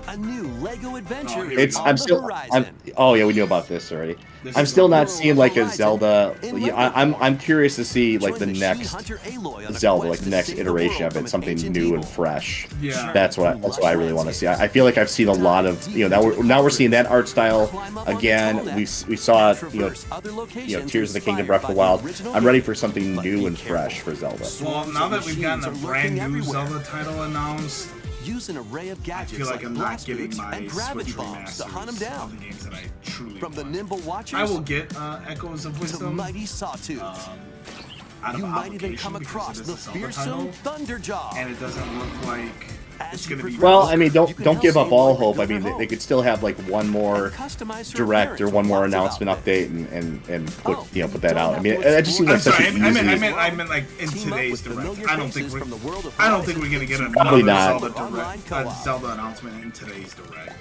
A new Lego adventure Oh, is it's- on I'm the still. horizon. Oh yeah, we knew about this already. This I'm is still the not world seeing like a horizon Zelda. in Yeah, Lego. I'm curious to see like Join the machine next hunter Aloy on a Zelda, quest like the to next save the iteration world of from it, an something ancient new evil. and fresh. Yeah. That's what I really want to see. I feel like I've seen a lot of, you know, now we're seeing that art style again. We saw Traverse other locations Tears of the Kingdom, inspired Breath of by the Wild. original I'm ready game. for something But new be and careful. fresh for Zelda. Well, now that we've gotten a Machines are brand new lurking everywhere. Zelda title announced, Use an array of I gadgets feel like like I'm not blast getting boots my and gravity Switch bombs to hunt them remasters down. of the games that I truly From the want. nimble watchers I will get Echoes of to Wisdom mighty sawtooth. out of You might even obligation come because across it is the a Zelda fearsome title, Thunderjaw. and it doesn't look like it's going to be. Well, I mean, You don't can give help up all anyone hope. I rebuild mean, their they could homes. still have like one more Customize her direct or appearance one with more lots of announcement outfits. update and put Oh, put that don't out. I have mean, to it just seems I'm like such sorry, an I easy. meant like in Team up today's with direct. familiar I don't think faces we're from the world of I don't think we're Horizon gonna get to Probably another not. Zelda Online direct, co-op. Zelda announcement in today's direct.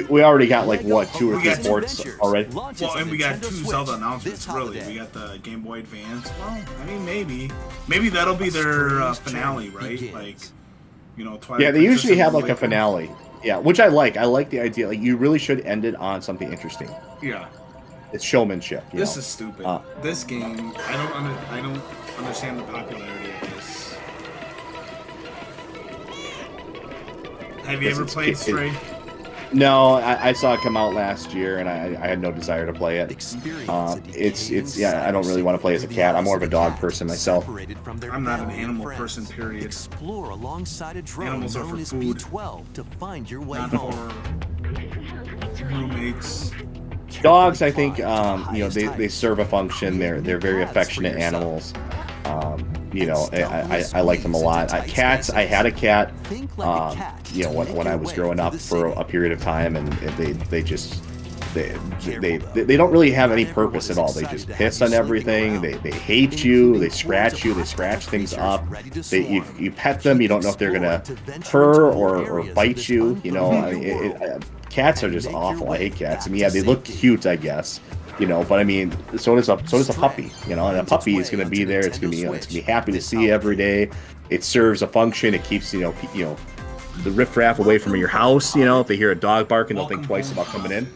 We already got like what 2 or We 3 got ports Adventures already. launches Well, on and we got Nintendo 2 Switch Zelda this announcements. Really, holiday. we got the Game Boy Advance. Well, I mean, maybe that'll be their strange finale, journey right? begins. Like, you know, Twilight Yeah, they Princess usually and have Wind like a Waker. finale. Yeah, which I like. I like the idea. Like you really should end it on something interesting. Yeah, It's showmanship. You this know? is stupid. Uh, This game, I don't understand the popularity of this. Have you This ever is played kid- Stray? No, I saw it come out last year, and I had no desire to play it. Experience a It's yeah. I don't really want to play as a cat. I'm more of a dog person myself. Separated from their I'm not an family and animal friends. person, period. Explore alongside a drone Animals are known for as food. B12 to find your way Not home. for roommates. Dogs, I think, they serve a function. They're very affectionate animals. I like them a lot. Cats, I had a cat, when I was growing up for a period of time, and they don't really have any purpose at all. They just piss on everything. They hate you. They scratch you. They scratch things up. You pet them. You don't know if they're gonna purr or bite you. Cats are just awful. I hate cats. I mean, yeah, they look cute, I guess. But I mean, so does a puppy. And a puppy is gonna be there. It's gonna be happy to see you every day. It serves a function. It keeps the riffraff away from your house. If they hear a dog barking, they'll think twice about coming in.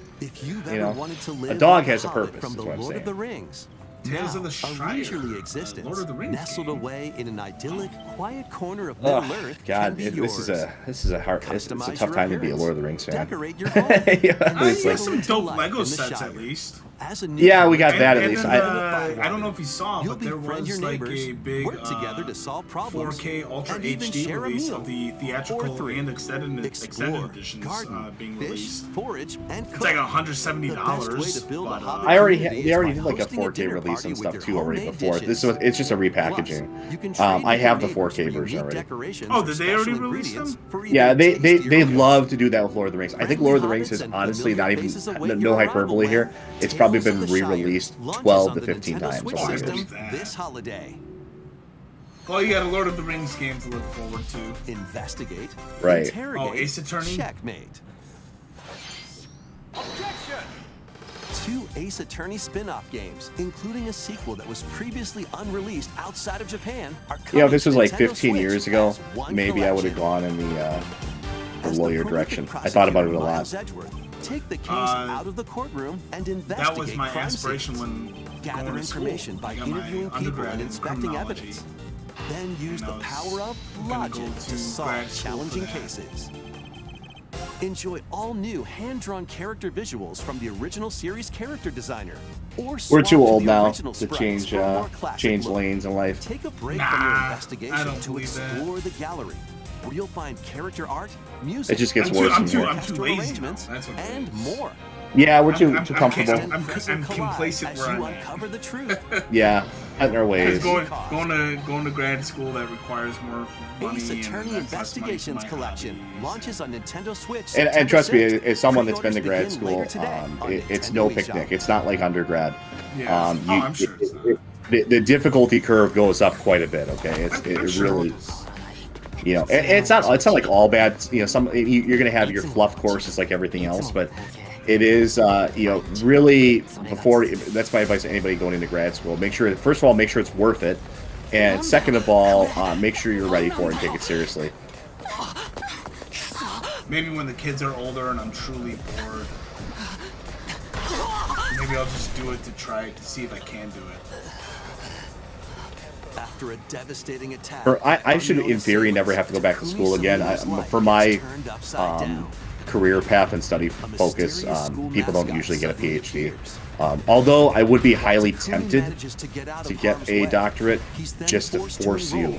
A dog has a purpose. From the is what I'm Lord saying. of the Rings. Tales of the A Shire, leisurely existence, Lord of the Rings nestled game. away in an idyllic, quiet corner of Middle Earth. God, can be this is yours. it's a Customize tough your time to be a appearance. Lord of the Rings fan. Decorate your home. Yeah, and it's He like- has some dope life Lego in the sets Shire. at least. As a Yeah, we got And- that at and least. then, I I don't know if you saw, You'll but there befriend your was like neighbors, a big work together to solve problems, 4K Ultra and even HD share a release meal. of the theatrical Or three. and extended Explore, editions garden, being fish, released. forage, and It's like cook. $170. The best way to build a But, hobby they already community is did by like a hosting 4K dinner release party and with stuff your too already homemade before. dishes. It's just a Plus, repackaging. you can trade I with have your the 4K neighbors for version unique already. decorations Oh, or did they already special release them? ingredients for Yeah, even they tastier love meals. to do that with Lord of the Rings. I think Lord of the Rings is honestly not even no hyperbole here. It's probably been re-released 12 to 15 times Switch over the system years. this holiday. Well, you got a Lord of the Rings game to look forward to. Investigate. Right. Interrogate. Oh, Ace Attorney? Checkmate. Two Ace Attorney spin-off games, incling a sequel that was previously unreleased outside of Japan, are coming If this was to like Nintendo 15 Switch years ago, as one maybe I would have collection. gone in the As lawyer prolific direction. I thought about it a prosecutor lot. Miles Edgeworth, take the case out of the courtroom and investigate That was my crime aspiration scenes. when Gather going to school. information by I got my interviewing people undergrad and in inspecting criminology. evidence. Then use And I the was power of gonna go logic to to grad solve school challenging for that. cases. Enjoy all new hand-drawn character visuals from the original series character designer. Or We're swap too to old the now original to sprites change for a more classic change look. lanes in life. Take a break from your Nah, investigation I don't to believe that. explore the gallery, where you'll find character art, music, It just gets I'm worse too and more. lazy now. arrangements, That's what it and is. more. Yeah, we're too I'm comfortable. Present collide complacent as where you I'm at. uncover the truth. Yeah, in our ways. Because going to grad school that requires more money. Ace and Attorney that's less money for Investigations my Collection hobbies. launches on Nintendo Switch. And September trust me, 6th. as someone that's been to Pre-orders grad begin school, later today on it's Nintendo no eShop. picnic. It's not like undergrad. Yeah. I'm sure it's not. The difficulty curve goes up quite a bit. Okay, I'm it sure really. it is. It's not like all bad. You're gonna have your fluff courses like everything else, but it is really before. That's my advice to anybody going into grad school. First of all, make sure it's worth it, and second of all, make sure you're ready for it and take it seriously. Maybe when the kids are older and I'm truly bored, maybe I'll just do it to try it to see if I can do it. After a devastating attack, I should, in theory, never have to go back to school again. For my career path and study focus, people don't usually get a PhD. Although I would be highly tempted to get a doctorate just to force you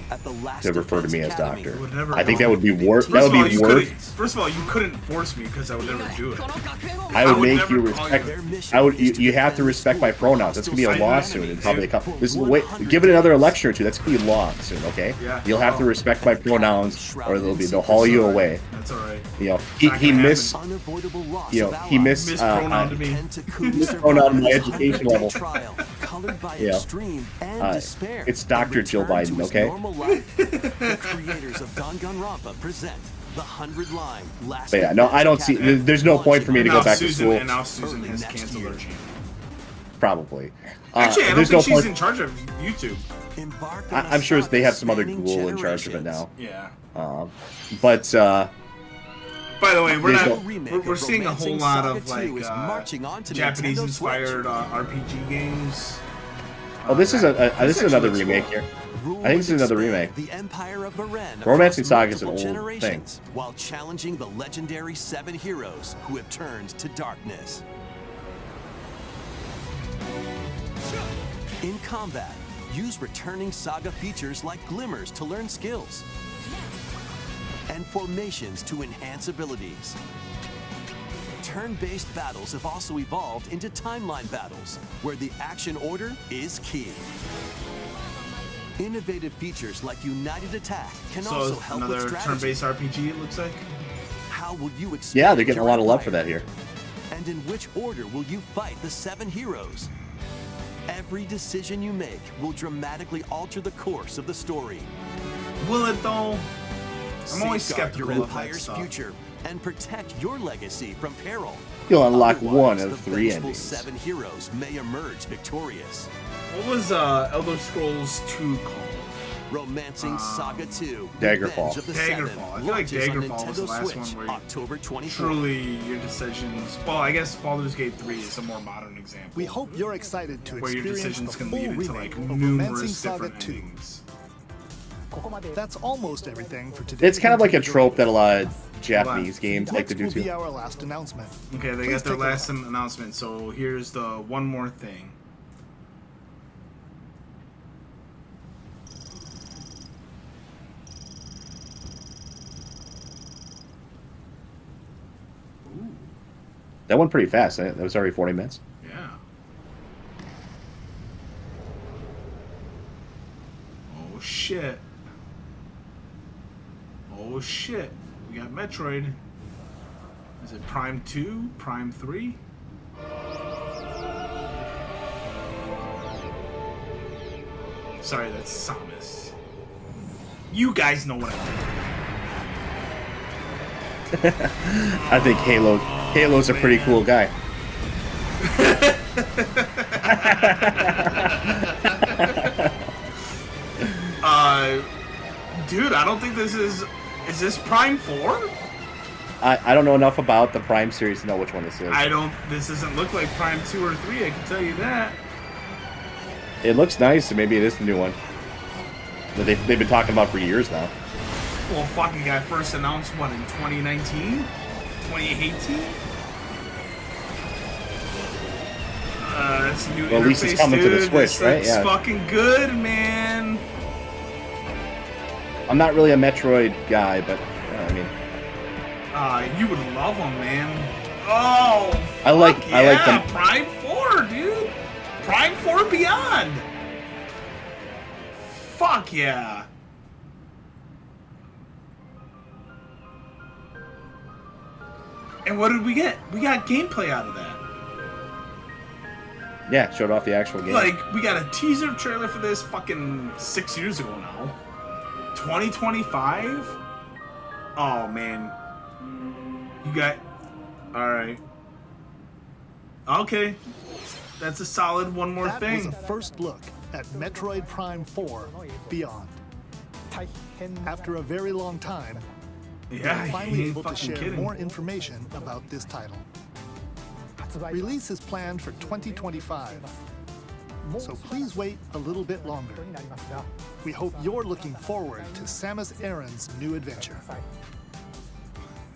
to refer to me as doctor. I think that would be worth. That would be worth. First of all, you couldn't force me because I would never do it. I would make never you call respect. you. You have to respect my pronouns. That's gonna be a law soon, and probably a couple. Give it another lecture or two. That's gonna be law soon. Okay. Yeah. You'll have to respect my pronouns, or they'll haul you away. That's all right. He missed. unavoidable loss He missed. Mispronoun to me. Mispronoun my education level. Colored by Yeah. extreme and despair. It's Dr. Jill Return to Biden, his okay? normal life. The creators of Danganronpa present the 100-line last. But yeah, no, I don't see. There's no point for me to go back to school. And now Susan has canceled her channel. Probably. Actually, I don't there's think no she's point. in charge of YouTube. Embark on a I'm sure they have some other spanning Google in charge of it now. generations. Yeah. But By the way, There's we're seeing a whole lot of Saga 2 is marching on to Nintendo Japanese-inspired RPG games. this is this is another remake here. Rule I think this is and another expand remake. The Empire of Beren Romancing across Saga is an multiple old generations, while challenging the legendary 7 heroes who have turned to darkness. In combat, use returning Saga features like glimmers to learn skills, and formations to enhance abilities. turn-based battles have also evolved into timeline battles, where the action order is key. Innovative features like United Attack can also So help with another strategy. turn-based RPG, it looks like. How will you expand Yeah, they're getting a your lot of love for empire? that here. And in which order will you fight the 7 heroes? Every decision you make will dramatically alter the course of the story. Will it though? I'm always Safeguard skeptical your of that empire's stuff. future and protect your legacy from peril. You'll unlock Otherwise, one of the 3 vengeful endings. 7 heroes may emerge victorious. What was Elder Scrolls 2 called? Romancing Saga 2, Daggerfall. Revenge of the Seven, Daggerfall. I feel like launches on Daggerfall was the Nintendo last Switch, one where October 24th. truly your decisions. Well, I guess Baldur's Gate 3 is a more modern example. We hope you're excited to where your experience the decisions can full lead into remake like of Romancing numerous Saga different 2. endings. That's almost everything for today. It's kind of like a trope that a lot of Japanese games like to Next do will be too. our last announcement. Okay, they Please got their take a last look. announcement. So here's the one more thing. That went pretty fast. That was already 40 minutes. Yeah. Oh shit. Oh shit. We got Metroid. Is it Prime 2? Prime 3? Sorry, that's Samus. You guys know what I mean. I think Halo's a pretty cool guy. Dude, I don't think this is this Prime 4? I don't know enough about the Prime series to know which one this is. This doesn't look like Prime 2 or 3, I can tell you that. It looks nice, so maybe it is the new one that they've been talking about for years now. Well, fucking got first announced, what, in 2019? 2018? That's a new Well, at least it's interface, coming to the dude. Switch, This right? looks Yeah. fucking good, man. I'm not really a Metroid guy, but I mean, You would love them, man. Oh, I like yeah, them. Prime 4, dude. Prime 4 Beyond. Fuck yeah. And what did we get? We got gameplay out of that. Yeah, showed off the actual game. Like, we got a teaser trailer for this fucking 6 years ago now. 2025? Oh, man. You got... Alright. Okay. That's a solid one more That thing. was a first look at Metroid Prime 4 Beyond. After a very long time, Yeah, we're he finally ain't able to fucking share kidding. more information about this title. Release is planned for 2025, so please wait a little bit longer. We hope you're looking forward to Samus Aran's new adventure.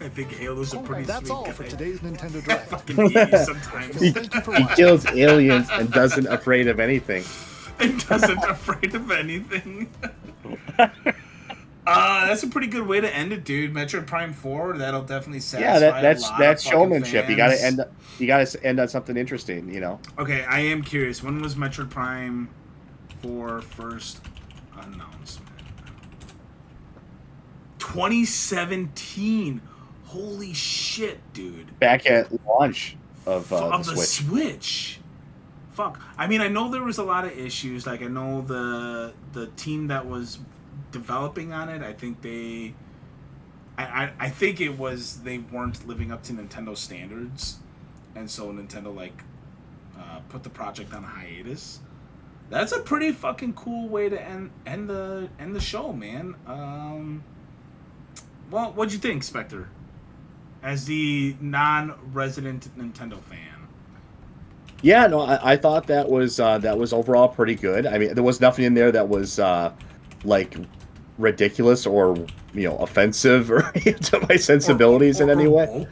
I think Halo's a pretty That's sweet all guy. for today's Nintendo Direct. Fucking genius sometimes. Thank you for He watching. kills aliens and doesn't afraid of anything. And doesn't afraid of anything. That's a pretty good way to end it, dude. Metroid Prime 4, that'll definitely satisfy Yeah, that's a lot that's of fucking showmanship. fans. You gotta end on something interesting, you know. Okay, I am curious. When was Metroid Prime 4 first announcement? 2017. Holy shit, dude. Back at launch of Of the the Switch. Switch. Fuck. I mean, I know there was a lot of issues. Like, I know the team that was developing on it, I think they... I think it was they weren't living up to Nintendo standards. And so Nintendo, like, put the project on hiatus. That's a pretty fucking cool way to end the show, man. Well, what'd you think, Spectre? As the non-resident Nintendo fan. Yeah, no, I thought that was overall pretty good. I mean, there was nothing in there that was like ridiculous or offensive or to my sensibilities in any way.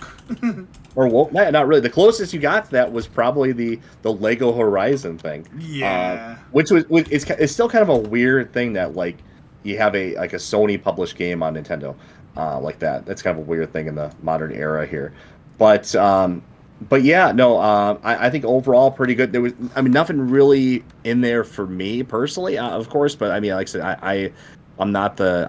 Or woke? Not really. The closest you got to that was probably the Lego Horizon thing. Yeah. Which was it's still kind of a weird thing that like you have a Sony published game on Nintendo like that. That's kind of a weird thing in the modern era here. But yeah, no, I think overall pretty good. There was, I mean, nothing really in there for me personally, of course. But I mean, like I said, I'm not the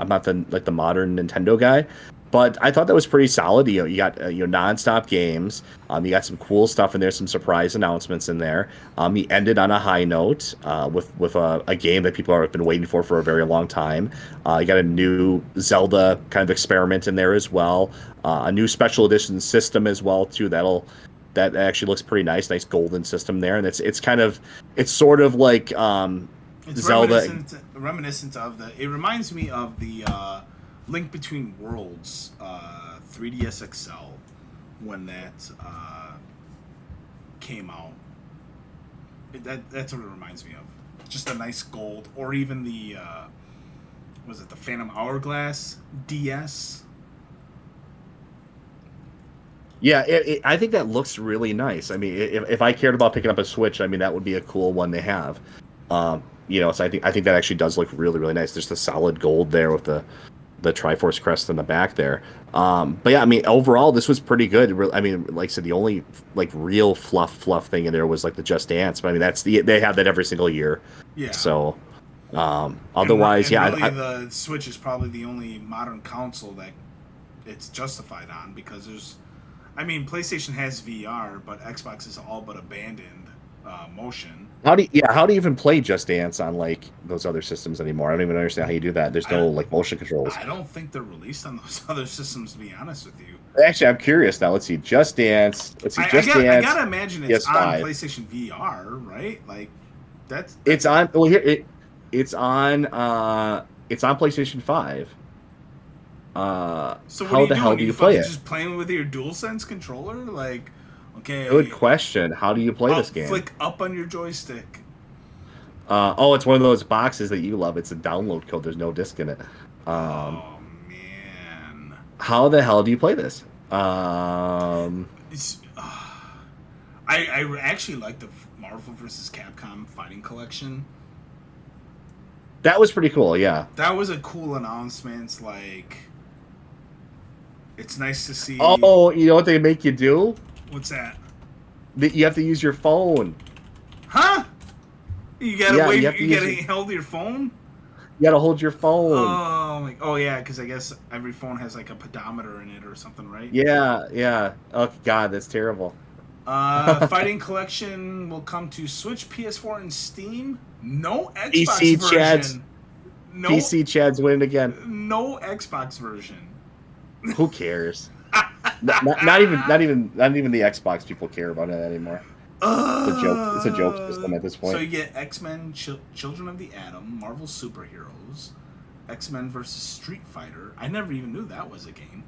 like the modern Nintendo guy. But I thought that was pretty solid. You got nonstop games. You got some cool stuff in there, some surprise announcements in there. You ended on a high note with a game that people have been waiting for a very long time. You got a new Zelda kind of experiment in there as well. A new special edition system as well too. That actually looks pretty nice golden system there, and it's sort of like It's Zelda. reminiscent of it reminds me of the Link Between Worlds 3DS XL when that came out. That's what it reminds me of. Just a nice gold, or even the was it the Phantom Hourglass DS? Yeah, I think that looks really nice. I mean, if I cared about picking up a Switch, I mean that would be a cool one to have. So I think that actually does look really, really nice. There's the solid gold there with the Triforce crest in the back there. But yeah, I mean overall this was pretty good. I mean, like I said, the only like real fluff thing in there was like the Just Dance. But I mean they have that every single year. Yeah. So otherwise, and yeah, really the Switch is probably the only modern console that it's justified on, because PlayStation has VR, but Xbox has all but abandoned motion. How do you even play Just Dance on like those other systems anymore? I don't even understand how you do that. There's no like motion controls. I don't think they're released on those other systems, to be honest with you. Actually, I'm curious now. Let's see. Just Dance. I gotta imagine it's on PlayStation VR, right? Like that's it's on. Well, here it's on PlayStation 5. So how the hell do you play it? Just playing with your DualSense controller, like. Okay. Good question. How do you play this game? Flick up on your joystick. It's one of those boxes that you love. It's a download code. There's no disc in it. Oh man. How the hell do you play this? I actually like the Marvel vs. Capcom Fighting Collection. That was pretty cool. Yeah. That was a cool announcement. Like, it's nice to see. Oh, you know what they make you do? What's that? You have to use your phone. Huh? You gotta wait. You gotta hold your phone. You gotta hold your phone. Oh yeah, because I guess every phone has like a pedometer in it or something, right? Yeah. Oh God, that's terrible. Fighting Collection will come to Switch, PS4, and Steam. No Xbox PC version. PC Chad's winning again. No Xbox version. Who cares? not even the Xbox people care about it anymore. It's a joke system at this point. So you get X-Men, Children of the Atom, Marvel Superheroes, X-Men versus Street Fighter. I never even knew that was a game.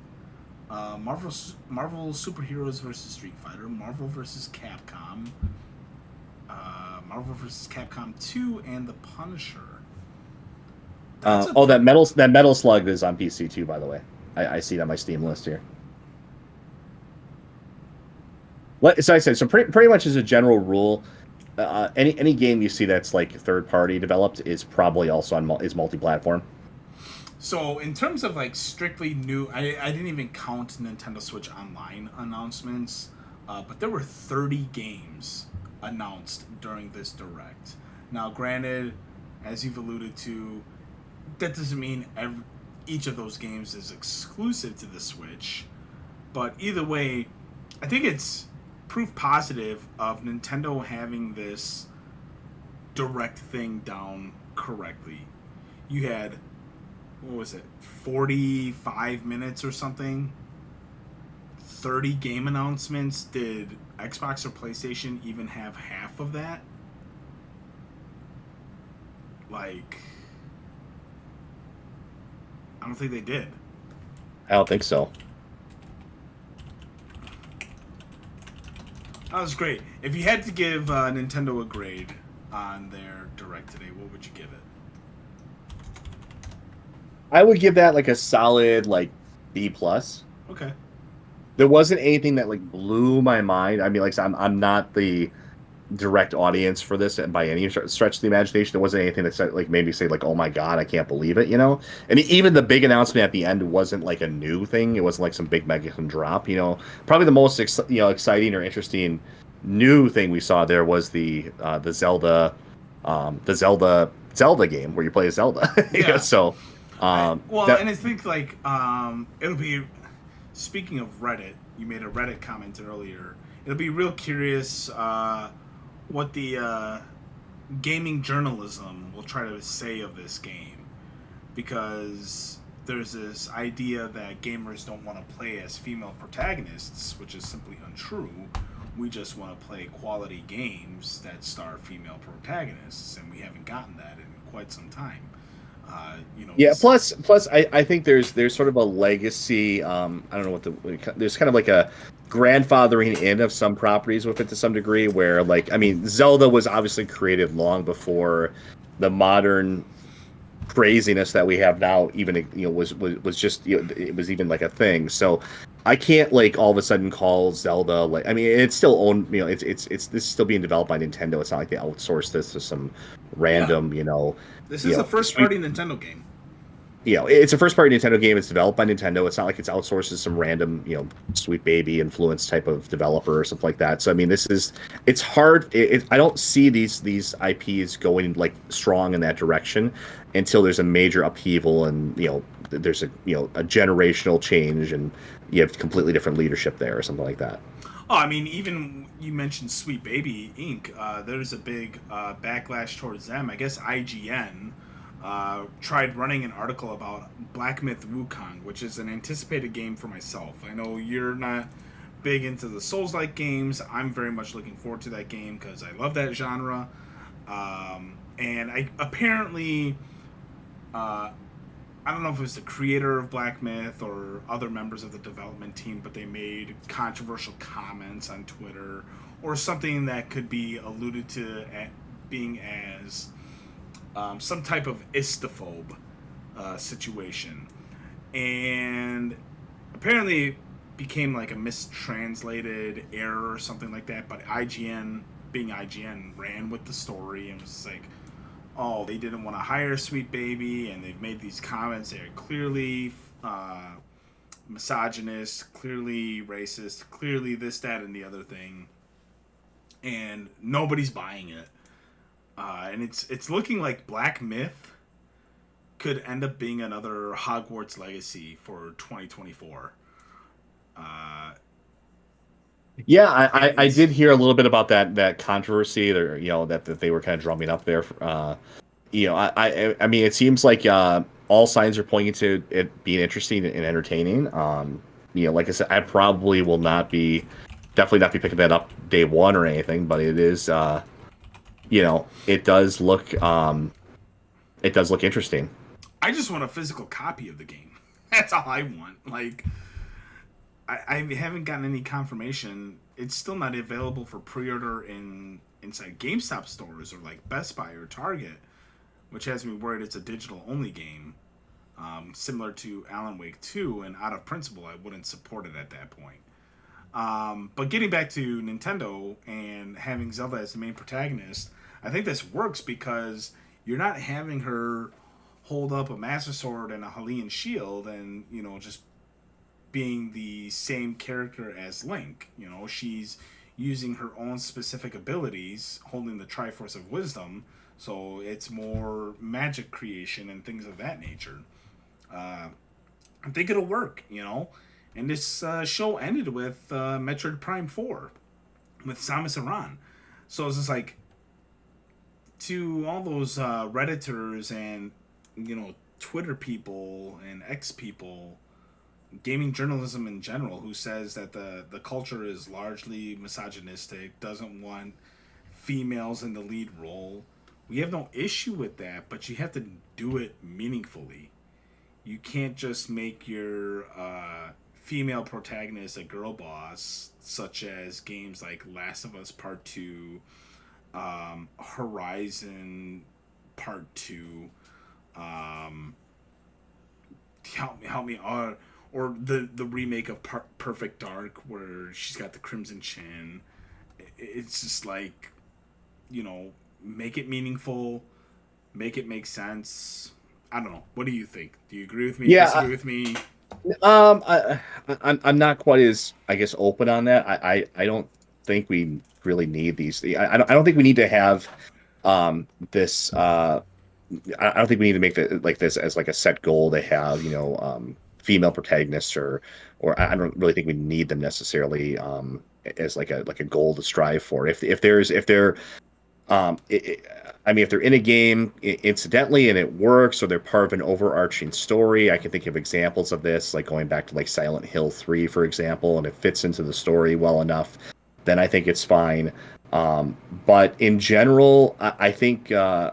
Marvel Superheroes versus Street Fighter, Marvel versus Capcom, Marvel versus Capcom 2, and The Punisher. That Metal Slug is on PC too, by the way. I see it on my Steam list here. So I said, pretty much as a general rule, any game you see that's like third party developed is probably also is multi-platform. So in terms of like strictly new, I didn't even count Nintendo Switch Online announcements, but there were 30 games announced during this Direct. Now, granted, as you've alluded to, that doesn't mean each of those games is exclusive to the Switch, but either way, I think it's proof positive of Nintendo having this Direct thing down correctly. You had, what was it, 45 minutes or something? 30 game announcements. Did Xbox or PlayStation even have half of that? Like, I don't think they did. I don't think so. That was great. If you had to give Nintendo a grade on their Direct today, what would you give it? I would give that like a solid like B+. Okay. There wasn't anything that like blew my mind. I mean, like I'm not the direct audience for this by any stretch of the imagination. There wasn't anything that said, like, made me say, like, oh my god, I can't believe it, you know. And even the big announcement at the end wasn't like a new thing. It wasn't like some big mega drop, you know. Probably the most exciting or interesting new thing we saw there was the Zelda, Zelda game where you play as Zelda. Yeah. So and I think like it'll be. Speaking of Reddit, you made a Reddit comment earlier. It'll be real curious what the gaming journalism will try to say of this game, because there's this idea that gamers don't want to play as female protagonists, which is simply untrue. We just want to play quality games that star female protagonists, and we haven't gotten that in quite some time. Yeah. Plus, I think there's sort of a legacy. I don't know what there's kind of like a grandfathering in of some properties with it to some degree. Where, like, I mean, Zelda was obviously created long before the modern craziness that we have now even was just, it was even like a thing. So I can't, like, all of a sudden call Zelda, like, I mean, it's still owned, it's this is still being developed by Nintendo. It's not like they outsourced this to some random, This is a first party Nintendo game. It's a first party Nintendo game. It's developed by Nintendo. It's not like it's outsourced to some random, Sweet Baby influence type of developer or something like that. So I mean, it's hard. I don't see these IPs going, like, strong in that direction until there's a major upheaval and there's a generational change and you have completely different leadership there or something like that. Oh, I mean, even you mentioned Sweet Baby Inc. There's a big backlash towards them. I guess IGN tried running an article about Black Myth Wukong, which is an anticipated game for myself. I know you're not big into the Souls-like games. I'm very much looking forward to that game because I love that genre. And I apparently, I don't know if it was the creator of Black Myth or other members of the development team, but they made controversial comments on Twitter or something that could be alluded to at being as some type of istophobe situation. And apparently it became like a mistranslated error or something like that, but IGN, being IGN, ran with the story and was like, oh, they didn't want to hire Sweet Baby, and they've made these comments. They're clearly misogynist, clearly racist, clearly this, that, and the other thing. And nobody's buying it. And it's looking like Black Myth could end up being another Hogwarts Legacy for 2024. Yeah, I did hear a little bit about that controversy there, that they were kind of drumming up there. I mean, it seems like all signs are pointing to it being interesting and entertaining. Like I said, I probably will definitely not be picking that up day one or anything, but it is, it does look interesting. I just want a physical copy of the game. That's all I want. Like, I haven't gotten any confirmation. It's still not available for pre-order inside GameStop stores or like Best Buy or Target, which has me worried it's a digital-only game, similar to Alan Wake 2, and out of principle, I wouldn't support it at that point. But getting back to Nintendo and having Zelda as the main protagonist, I think this works because you're not having her hold up a Master Sword and a Hylian shield and, just being the same character as Link. She's using her own specific abilities, holding the Triforce of Wisdom, so it's more magic creation and things of that nature. I think it'll work, And this show ended with Metroid Prime 4 with Samus Aran. So it's just like, to all those Redditors and, Twitter people and X people, gaming journalism in general, who says that the culture is largely misogynistic, doesn't want females in the lead role. We have no issue with that, but you have to do it meaningfully. You can't just make your female protagonist a girl boss, such as games like Last of Us Part 2, Horizon Part 2, help me, or the remake of Perfect Dark, where she's got the Crimson Chin. It's just like, make it meaningful, make it make sense. I don't know. What do you think? Do you agree with me? Yeah, Disagree with me? I'm not quite as, I guess, open on that. I don't think we really need these. I don't think we need to have this. I don't think we need to make this as like a set goal to have, female protagonists, or I don't really think we need them necessarily as like a goal to strive for. If they're I mean, if they're in a game incidentally and it works, or they're part of an overarching story, I can think of examples of this, like going back to like Silent Hill 3, for example, and it fits into the story well enough, then I think it's fine. But in general, I think I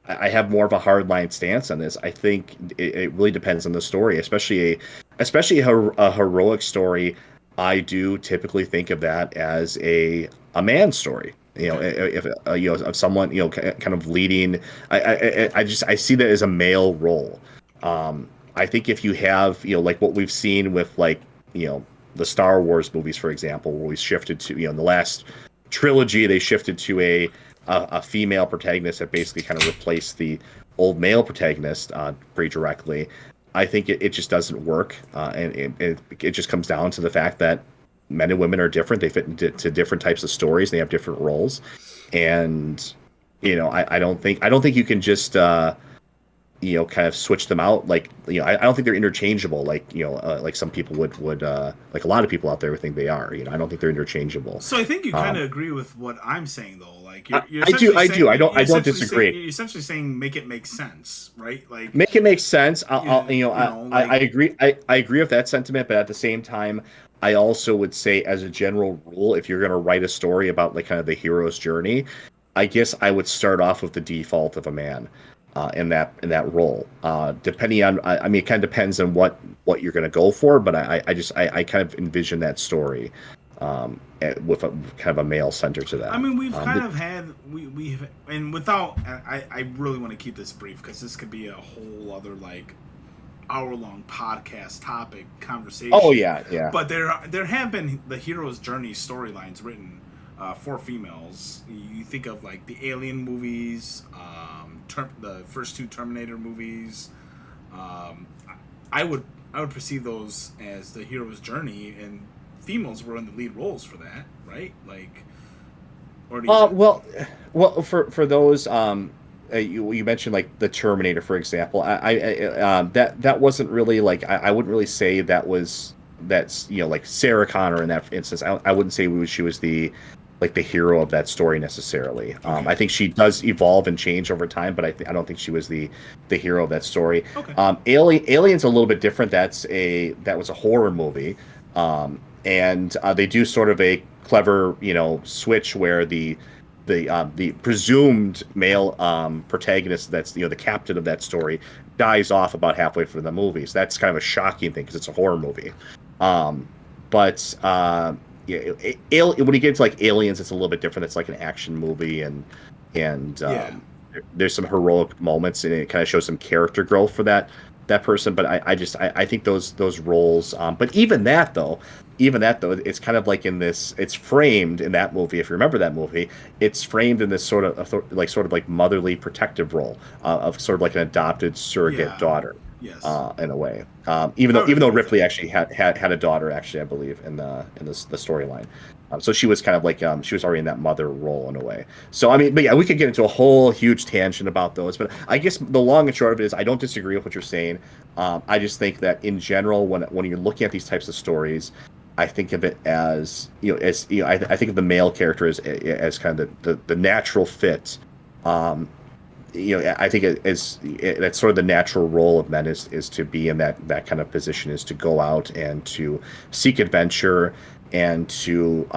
have more of a hardline stance on this. I think it really depends on the story, especially a heroic story. I do typically think of that as a man's story. If of someone kind of leading. I see that as a male role. I think if you have like what we've seen with like the Star Wars movies, for example, where we shifted to in the last trilogy they shifted to a female protagonist that basically kind of replaced the old male protagonist pretty directly. I think it just doesn't work, and it just comes down to the fact that men and women are different. They fit into different types of stories. They have different roles, and I don't think you can just kind of switch them out. Like I don't think they're interchangeable. Like some people would like a lot of people out there would think they are. I don't think they're interchangeable. So I think you kind of agree with what I'm saying, though. Like you're I do. I don't disagree. You're essentially saying make it make sense, right? Like make it make sense. I agree. I agree with that sentiment, but at the same time, I also would say, as a general rule, if you're going to write a story about like kind of the hero's journey, I guess I would start off with the default of a man in that role. Depending on, I mean, it kind of depends on what you're going to go for, but I kind of envision that story with a kind of a male center to that. I mean, we've kind of had we've and without I really want to keep this brief because this could be a whole other like hour-long podcast topic conversation. Oh yeah. But there have been the hero's journey storylines written for females. You think of like the Alien movies, the first two Terminator movies. I would perceive those as the hero's journey, and females were in the lead roles for that, right? Like, or do you well, for those. You mentioned like the Terminator, for example. That wasn't really like I wouldn't really say that's like Sarah Connor in that instance. I wouldn't say she was the hero of that story necessarily. Okay. I think she does evolve and change over time, but I don't think she was the hero of that story. Okay. Alien's a little bit different. That was a horror movie, and they do sort of a clever switch where the presumed male protagonist, that's the captain of that story, dies off about halfway through the movie. So that's kind of a shocking thing because it's a horror movie. But when you get to like Aliens, it's a little bit different. It's like an action movie, and there's some heroic moments, and it kind of shows some character growth for that person. But I think those roles. But even that though, it's kind of like it's framed in that movie. If you remember that movie, it's framed in this sort of motherly protective role of sort of like an adopted surrogate daughter. Yes. In a way. Even though Ripley actually had a daughter, actually, I believe in the storyline. So she was kind of like she was already in that mother role in a way. So I mean, but yeah, we could get into a whole huge tangent about those. But I guess the long and short of it is, I don't disagree with what you're saying. I just think that in general, when you're looking at these types of stories, I think of it as I think of the male character as kind of the natural fit. I think that's sort of the natural role of men is to be in that kind of position, is to go out and to seek adventure and to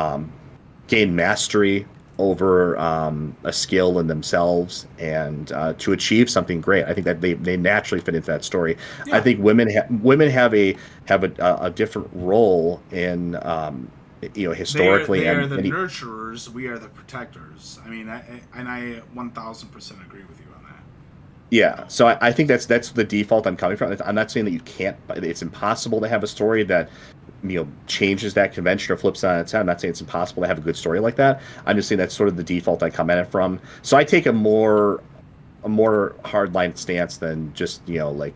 gain mastery over a skill in themselves and to achieve something great. I think that they naturally fit into that story. Yeah. I think women have a different role in historically. They are the nurturers. We are the protectors. I mean, I 1000% agree with you on that. Yeah, so I think that's the default I'm coming from. I'm not saying that you can't, but it's impossible to have a story that changes that convention or flips it on its head. I'm not saying it's impossible to have a good story like that. I'm just saying that's sort of the default I come at it from. So I take a more hardline stance than just like,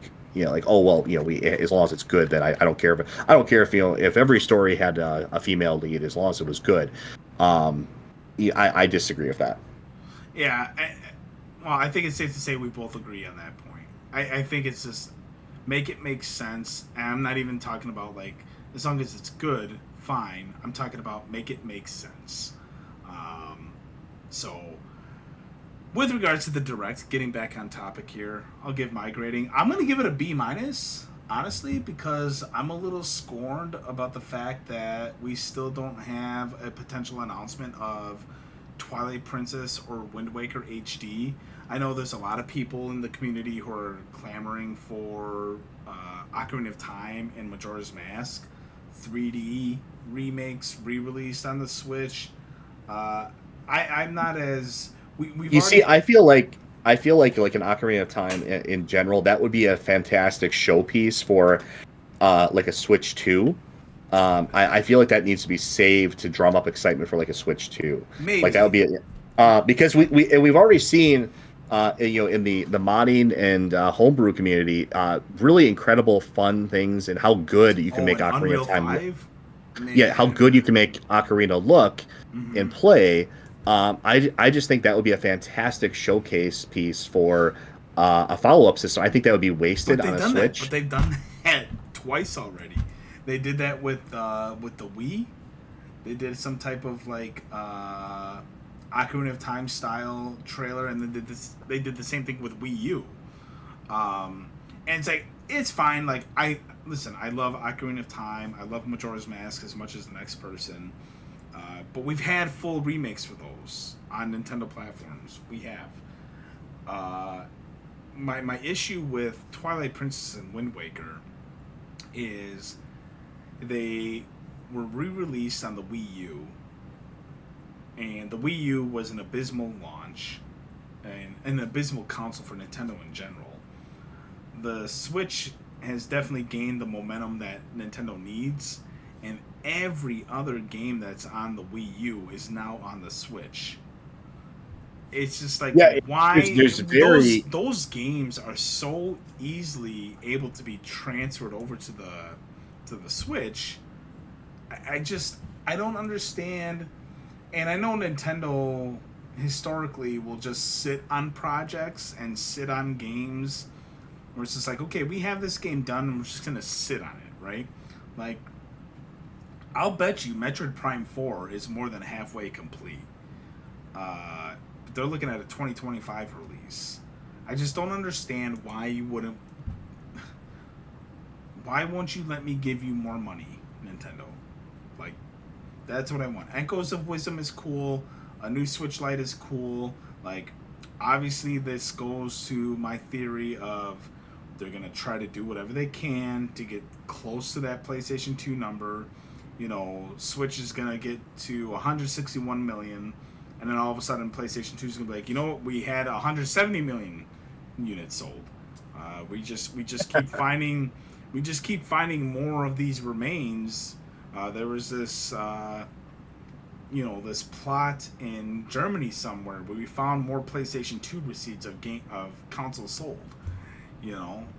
oh well, we, as long as it's good, then I don't care if if every story had a female lead, as long as it was good. I disagree with that. Yeah, I think it's safe to say we both agree on that point. I think it's just make it make sense, and I'm not even talking about like as long as it's good, fine. I'm talking about make it make sense. So, with regards to the direct, getting back on topic here, I'll give my grading. I'm going to give it a B-, honestly, because I'm a little scorned about the fact that we still don't have a potential announcement of Twilight Princess or Wind Waker HD. I know there's a lot of people in the community who are clamoring for Ocarina of Time and Majora's Mask 3D remakes re-released on the Switch. I'm not as... I feel like an Ocarina of Time in general, that would be a fantastic showpiece for like a Switch 2. I feel like that needs to be saved to drum up excitement for like a Switch 2. Maybe. Like that would be because we've already seen in the modding and homebrew community really incredible fun things and how good you can make Ocarina of Time. 5? Yeah, how good you can make Ocarina look and play. I just think that would be a fantastic showcase piece for a follow-up system. I think that would be wasted on a Switch. But they've done that twice already. They did that with the Wii. They did some type of like Ocarina of Time style trailer, and then they did the same thing with Wii U. And it's like it's fine. Like I love Ocarina of Time. I love Majora's Mask as much as the next person. But we've had full remakes for those on Nintendo platforms. We have. My issue with Twilight Princess and Wind Waker is they were re-released on the Wii U, and the Wii U was an abysmal launch and an abysmal console for Nintendo in general. The Switch has definitely gained the momentum that Nintendo needs, and every other game that's on the Wii U is now on the Switch. It's just like, why those games are so easily able to be transferred over to the Switch. I don't understand. And I know Nintendo historically will just sit on projects and sit on games where it's just like, okay, we have this game done and we're just gonna sit on it, right? Like, I'll bet you Metroid Prime 4 is more than halfway complete. They're looking at a 2025 release. I just don't understand why you wouldn't... Why won't you let me give you more money, Nintendo? Like, that's what I want. Echoes of Wisdom is cool. A new Switch Lite is cool. Like, obviously this goes to my theory of they're going to try to do whatever they can to get close to that PlayStation 2 number. You know, Switch is going to get to 161 million, and then all of a sudden PlayStation 2 is going to be like, you know what, we had 170 million units sold. We just keep finding more of these remains. There was this this plot in Germany somewhere where we found more PlayStation 2 receipts of consoles sold.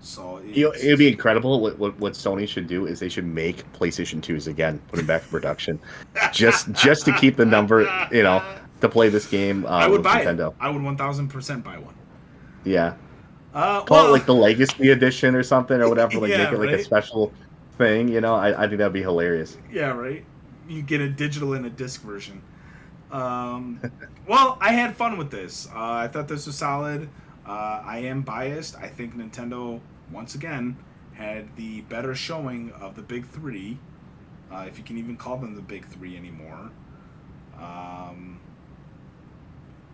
So it'd be incredible. What Sony should do is they should make PlayStation 2s again, put them back in production, just to keep the number, to play this game. I would buy Nintendo. it. I would 1000% buy one. Yeah. Call it like the Legacy Edition or something or whatever. Like make it like a special thing. I think that'd be hilarious. Yeah, right. You get a digital and a disc version. Well, I had fun with this. I thought this was solid. I am biased. I think Nintendo, once again, had the better showing of the big three, if you can even call them the big three anymore.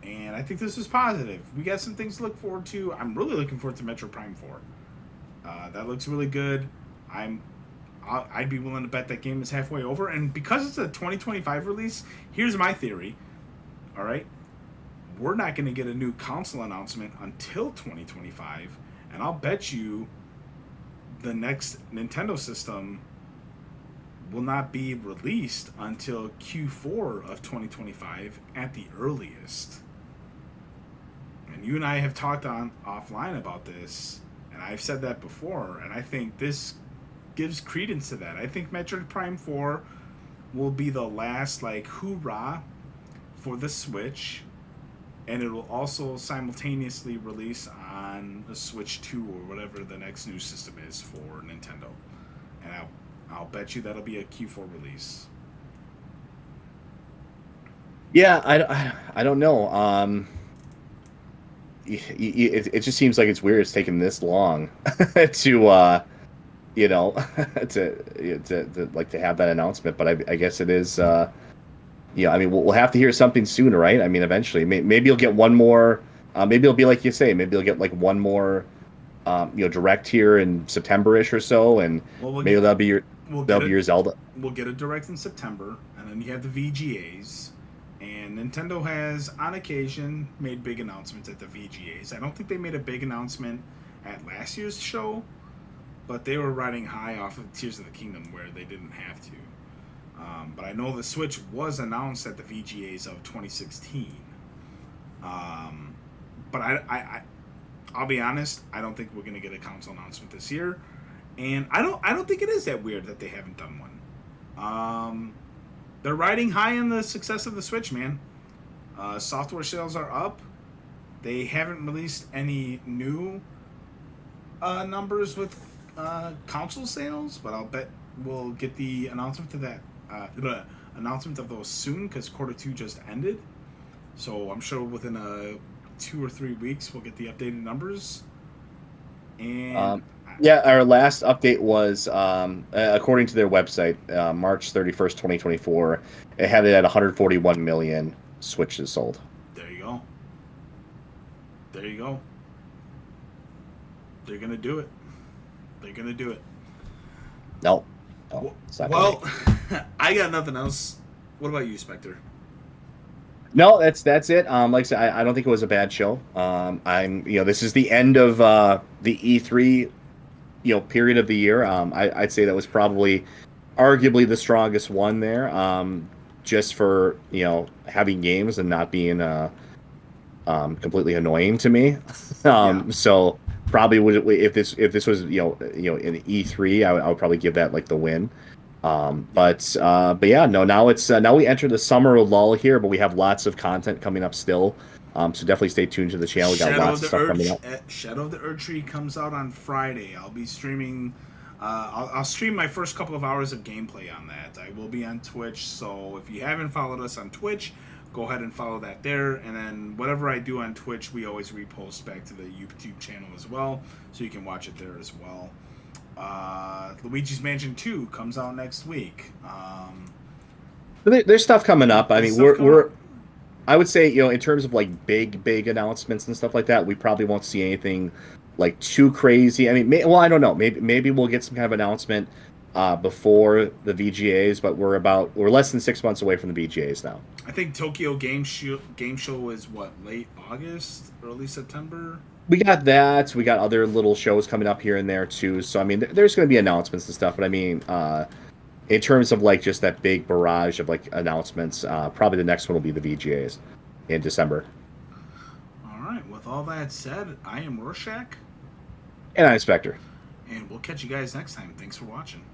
And I think this was positive. We got some things to look forward to. I'm really looking forward to Metro Prime 4. That looks really good. I'd be willing to bet that game is halfway over. And because it's a 2025 release, here's my theory. All right? We're not going to get a new console announcement until 2025, and I'll bet you the next Nintendo system will not be released until Q4 of 2025 at the earliest. And you and I have talked on offline about this, and I've said that before, and I think this gives credence to that. I think Metroid Prime 4 will be the last, like, hoorah for the Switch, and it will also simultaneously release on the Switch 2 or whatever the next new system is for Nintendo. And I'll bet you that'll be a Q4 release. Yeah, I don't know. It just seems like it's weird it's taken this long to you know to like to have that announcement, but I guess it is yeah, I mean we'll have to hear something sooner, right? I mean eventually maybe you'll get one more maybe it'll be like you say, maybe you'll get like one more direct here in September-ish or so, and maybe that'll be your Zelda. We'll get a direct in September, and then you have the VGAs. And Nintendo has, on occasion, made big announcements at the VGAs. I don't think they made a big announcement at last year's show, but they were riding high off of Tears of the Kingdom where they didn't have to. But I know the Switch was announced at the VGAs of 2016. But I'll be honest, I don't think we're going to get a console announcement this year. And I don't think it is that weird that they haven't done one. They're riding high on the success of the Switch, man. Software sales are up. They haven't released any new numbers with console sales, but I'll bet we'll get the announcement of that announcement of those soon because quarter 2 just ended. So I'm sure within 2 or 3 weeks we'll get the updated numbers. And yeah, our last update was, according to their website, March 31st, 2024. It had it at 141 million Switches sold. There you go. There you go. They're going to do it. They're going to do it. No. Well, I got nothing else. What about you, Spectre? No, that's it. Like I said, I don't think it was a bad show. This is the end of the E3 period of the year. I'd say that was probably arguably the strongest one there, just for having games and not being completely annoying to me. So probably if this was in E3, I would probably give that like the win. But yeah, no, now it's now we enter the summer lull here, but we have lots of content coming up still. So definitely stay tuned to the channel. We got lots of stuff coming up. Shadow of the Erdtree comes out on Friday. I'll be streaming. I'll stream my first couple of hours of gameplay on that. I will be on Twitch, so if you haven't followed us on Twitch, go ahead and follow that there. And then whatever I do on Twitch, we always repost back to the YouTube channel as well, so you can watch it there as well. Luigi's Mansion 2 comes out next week. There's stuff coming up. I mean, I would say, in terms of like big announcements and stuff like that, we probably won't see anything like too crazy. I mean, I don't know. Maybe we'll get some kind of announcement before the VGAs, but we're less than 6 months away from the VGAs now. I think Tokyo Game Show is what, late August, early September. We got that. We got other little shows coming up here and there too. So I mean, there's going to be announcements and stuff. But I mean, in terms of like just that big barrage of like announcements, probably the next one will be the VGAs in December. All right. With all that said, I am Rorschach. And I'm Spectre. And we'll catch you guys next time. Thanks for watching.